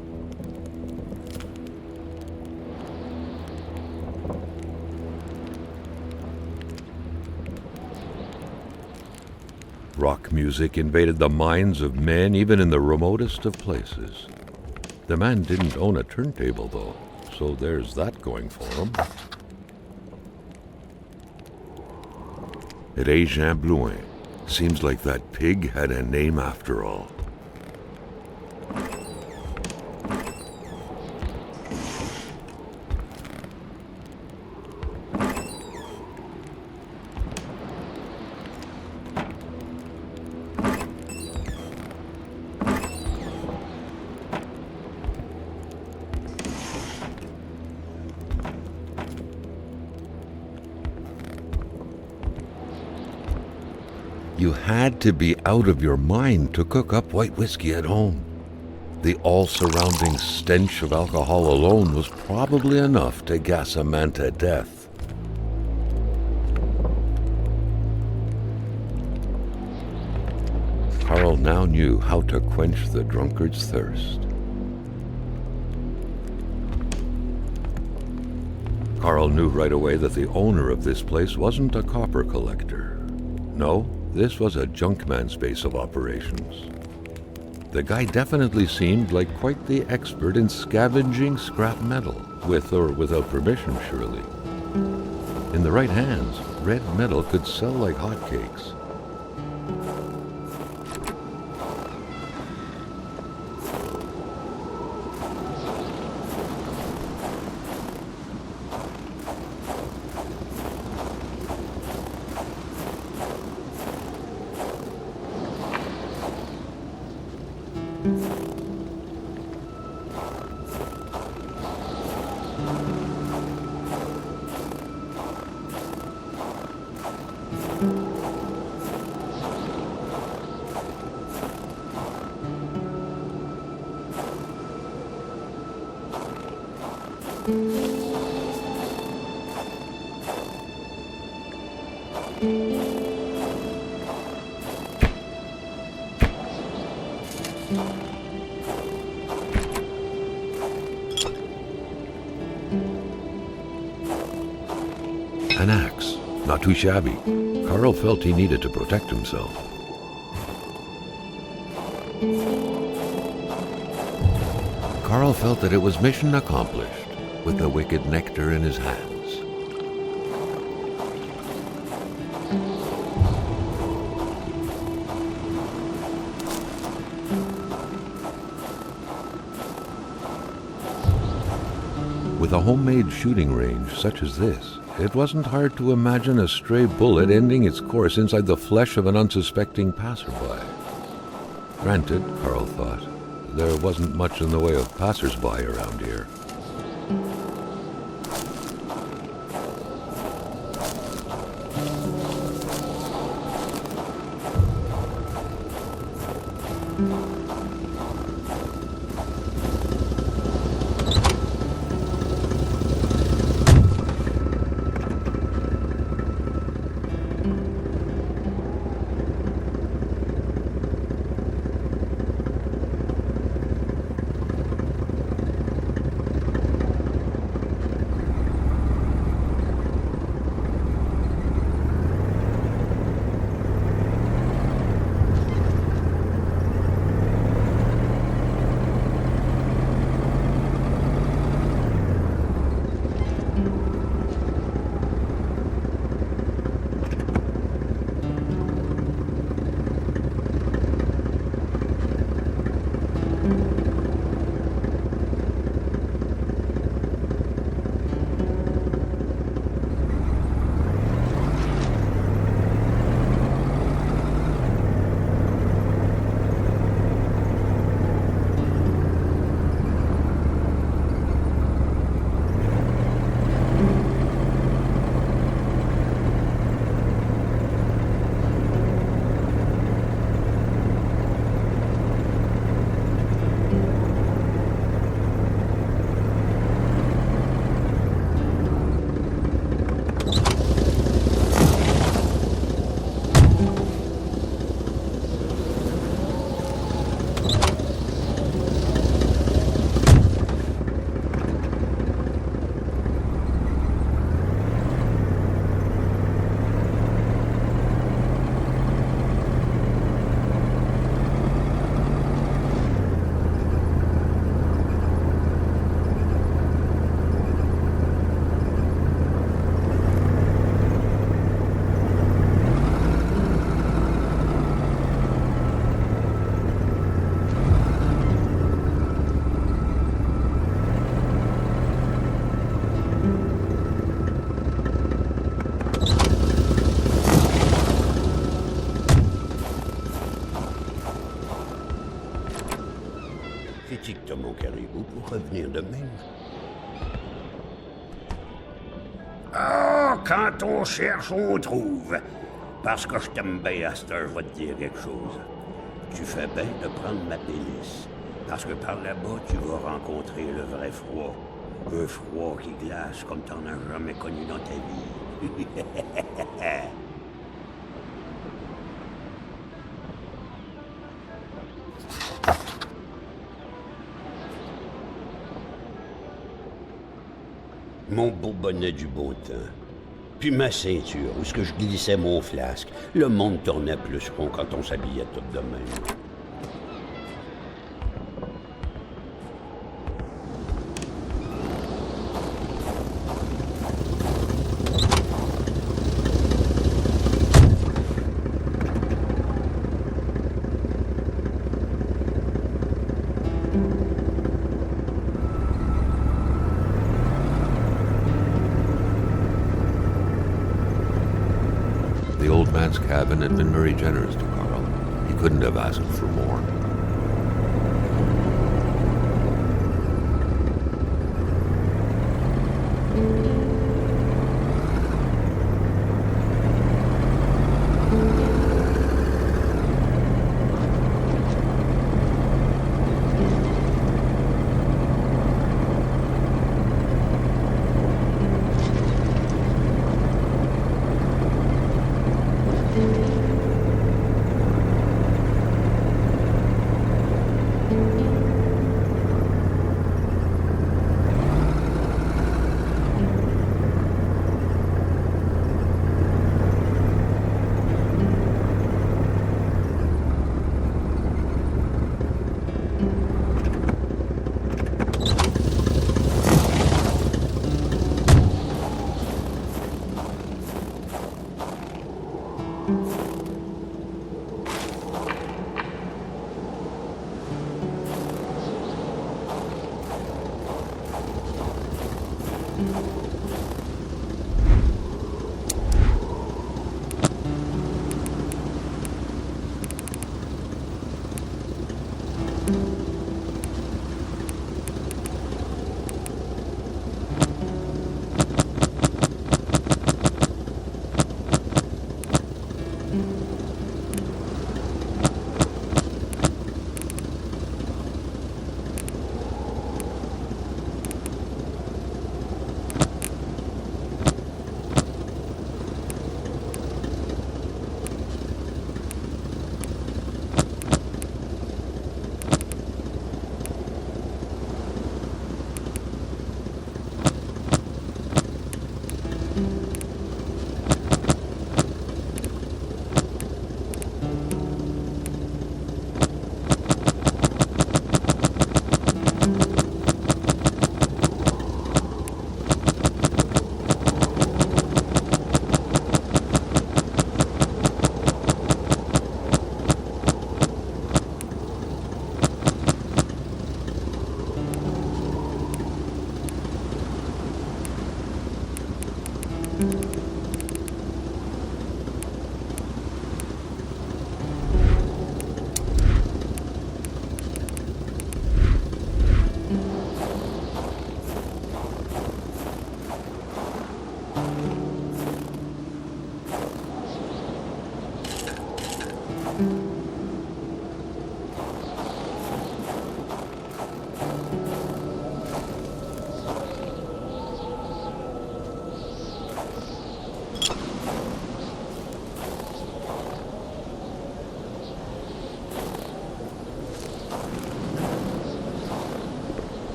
Rock music invaded the minds of men even in the remotest of places. The man didn't own a turntable, though, so there's that going for him. Et Jean Blouin. Seems like that pig had a name after all. You had to be out of your mind to cook up white whiskey at home. The all-surrounding stench of alcohol alone was probably enough to gas a man to death. Carl now knew how to quench the drunkard's thirst. Carl knew right away that the owner of this place wasn't a copper collector. No, this was a junkman's base of operations. The guy definitely seemed like quite the expert in scavenging scrap metal, with or without permission, surely. In the right hands, red metal could sell like hotcakes. An axe, not too shabby. Carl felt he needed to protect himself. Carl felt that it was mission accomplished, with the wicked nectar in his hands. With a homemade shooting range such as this, it wasn't hard to imagine a stray bullet ending its course inside the flesh of an unsuspecting passerby. Granted, Carl thought, there wasn't much in the way of passersby around here. Critique-toi, mon caribou, pour revenir de même. Ah, quand on cherche, on trouve. Parce que je t'aime bien, à cette heure, je vais te dire quelque chose. Tu fais bien de prendre ma délice. Parce que par là-bas, tu vas rencontrer le vrai froid. Un froid qui glace comme t'en as jamais connu dans ta vie. Mon beau bonnet du bon temps. Puis ma ceinture, où ce que je glissais mon flasque. Le monde tournait plus rond quand on s'habillait tout de même. The old man's cabin had been very generous to Carl. He couldn't have asked for more.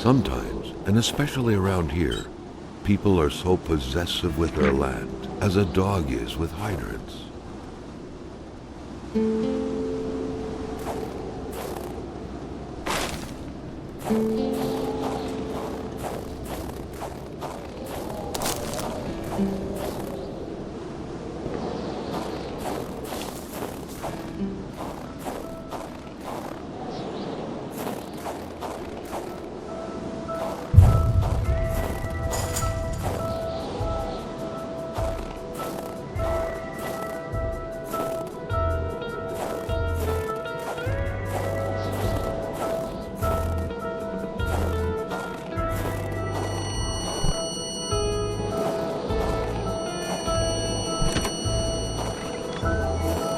Sometimes, and especially around here, people are so possessive with their land as a dog is with hydrants.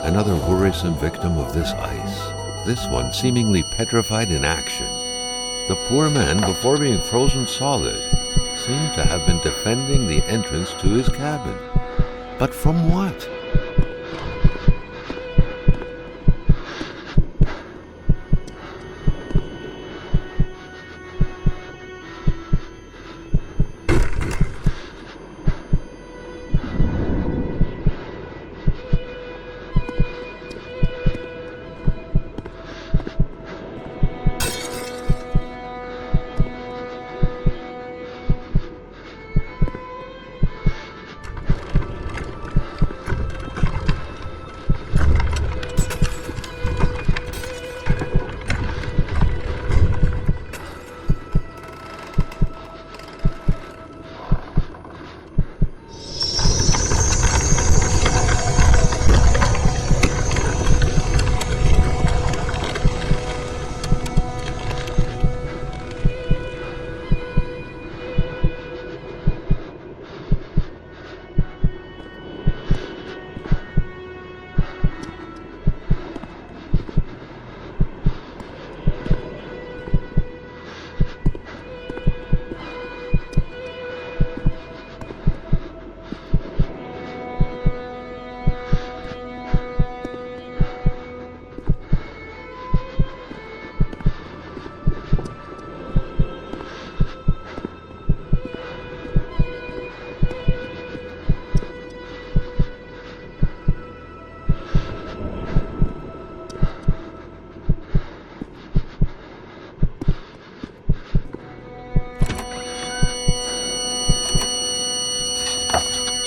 Another worrisome victim of this ice, this one seemingly petrified in action. The poor man, before being frozen solid, seemed to have been defending the entrance to his cabin. But from what?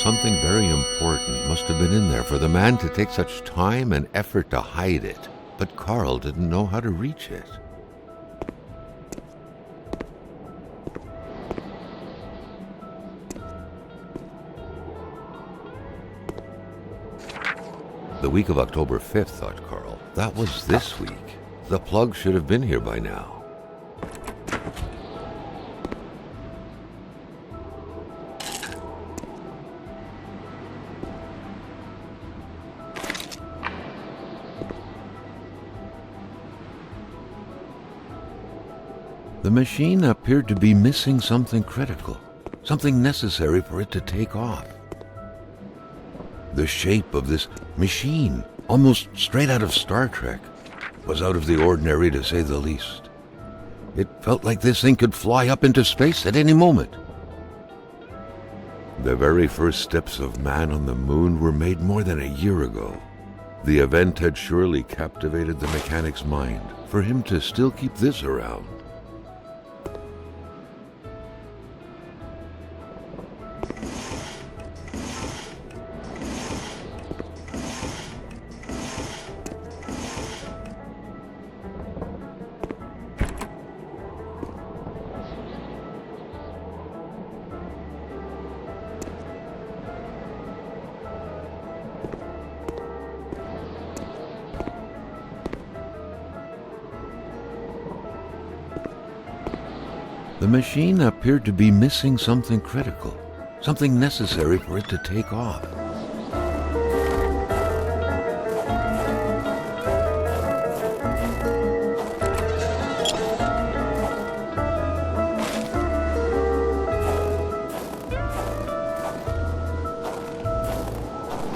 Something very important must have been in there for the man to take such time and effort to hide it. But Carl didn't know how to reach it. The week of October 5th, thought Carl. That was this week. The plug should have been here by now. The machine appeared to be missing something critical, something necessary for it to take off. The shape of this machine, almost straight out of Star Trek, was out of the ordinary to say the least. It felt like this thing could fly up into space at any moment. The very first steps of man on the moon were made more than a year ago. The event had surely captivated the mechanic's mind for him to still keep this around. The machine appeared to be missing something critical, something necessary for it to take off.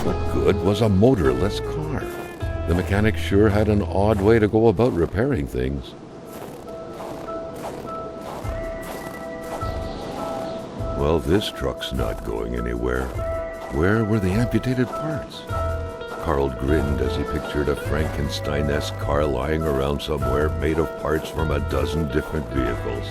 What good was a motorless car? The mechanic sure had an odd way to go about repairing things. Well, this truck's not going anywhere. Where were the amputated parts? Carl grinned as he pictured a Frankenstein-esque car lying around somewhere made of parts from a dozen different vehicles.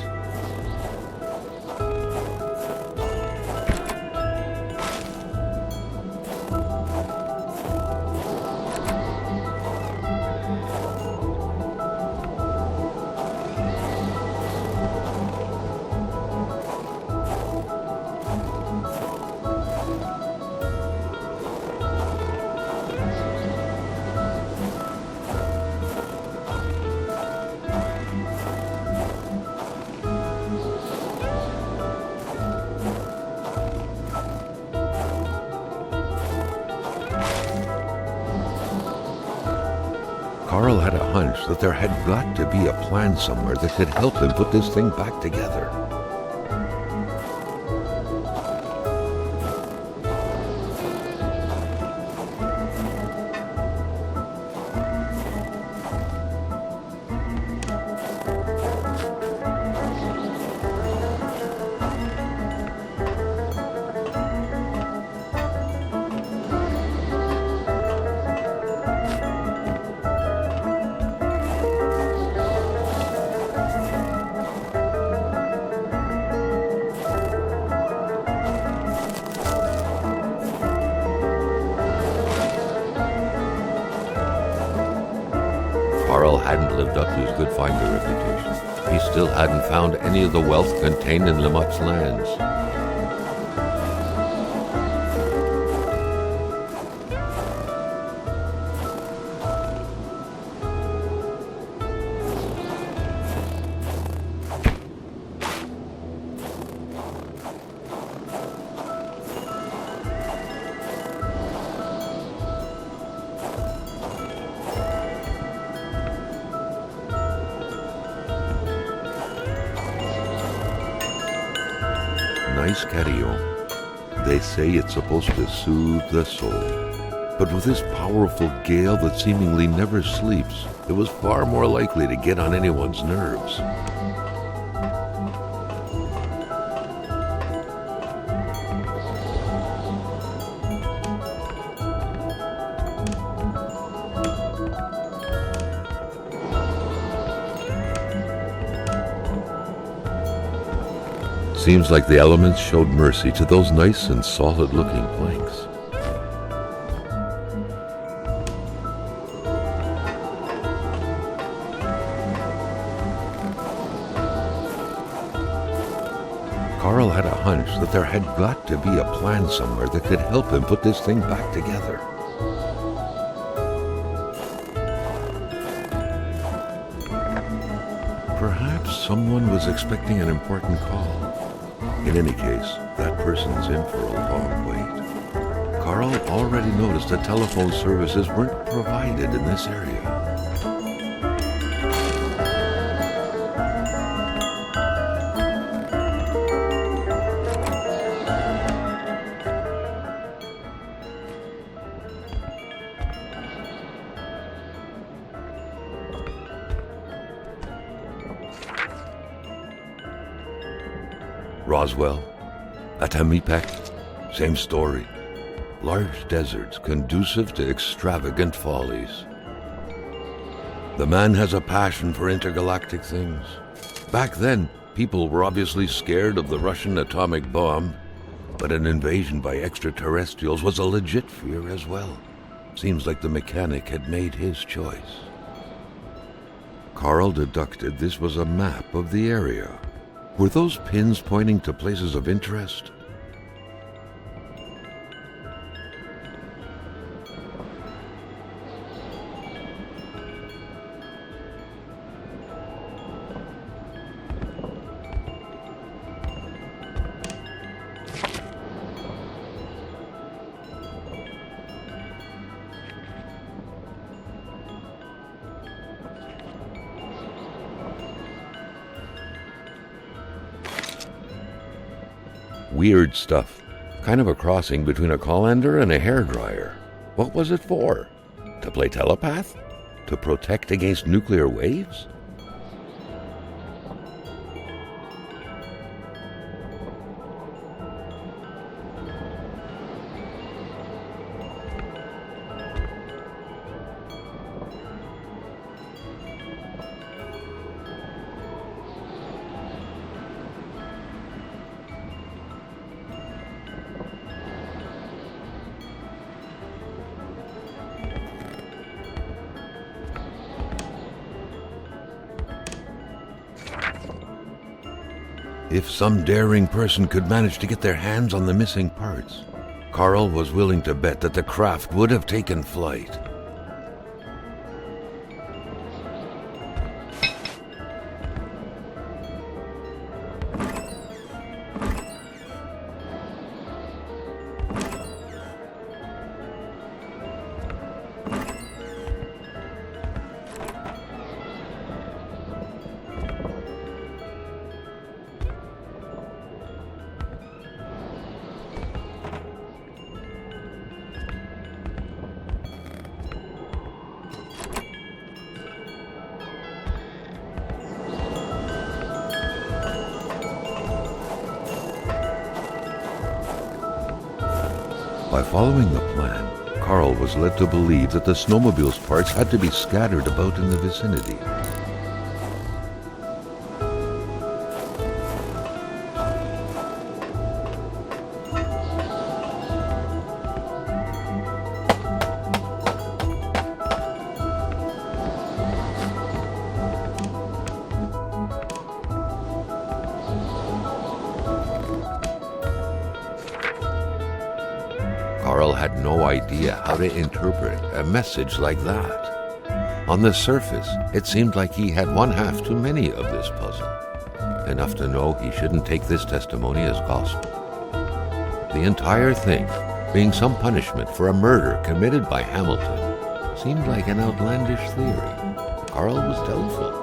Carl had a hunch that there had got to be a plan somewhere that could help him put this thing back together. Carl hadn't lived up to his good finder reputation. He still hadn't found any of the wealth contained in Lamotte's lands. Nice catio. They say it's supposed to soothe the soul. But with this powerful gale that seemingly never sleeps, it was far more likely to get on anyone's nerves. Seems like the elements showed mercy to those nice and solid-looking planks. Carl had a hunch that there had got to be a plan somewhere that could help him put this thing back together. Perhaps someone was expecting an important call. In any case, that person's in for a long wait. Carl already noticed that telephone services weren't provided in this area. Roswell, Atamipek, same story. Large deserts conducive to extravagant follies. The man has a passion for intergalactic things. Back then, people were obviously scared of the Russian atomic bomb, but an invasion by extraterrestrials was a legit fear as well. Seems like the mechanic had made his choice. Carl deducted this was a map of the area. Were those pins pointing to places of interest? Weird stuff. Kind of a crossing between a colander and a hairdryer. What was it for? To play telepath? To protect against nuclear waves? If some daring person could manage to get their hands on the missing parts, Carl was willing to bet that the craft would have taken flight. By following the plan, Carl was led to believe that the snowmobile's parts had to be scattered about in the vicinity. Carl had no idea how to interpret a message like that. On the surface, it seemed like he had one half too many of this puzzle, enough to know he shouldn't take this testimony as gospel. The entire thing, being some punishment for a murder committed by Hamilton, seemed like an outlandish theory. Carl was doubtful.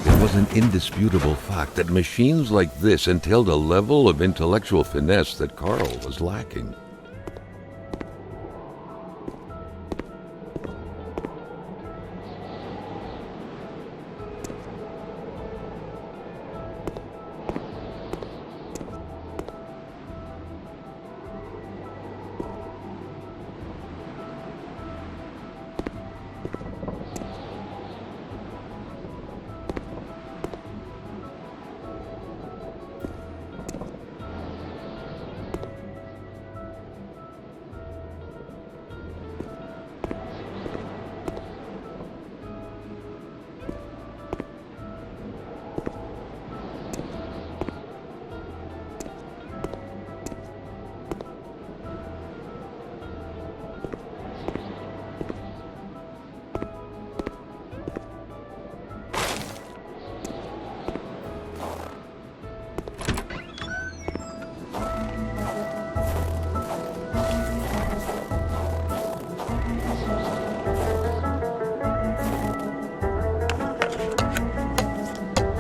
It was an indisputable fact that machines like this entailed a level of intellectual finesse that Carl was lacking.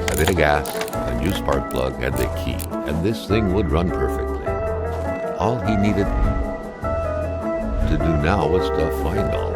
A bit of gas, a new spark plug, and the key, and this thing would run perfectly. All he needed to do now was to find all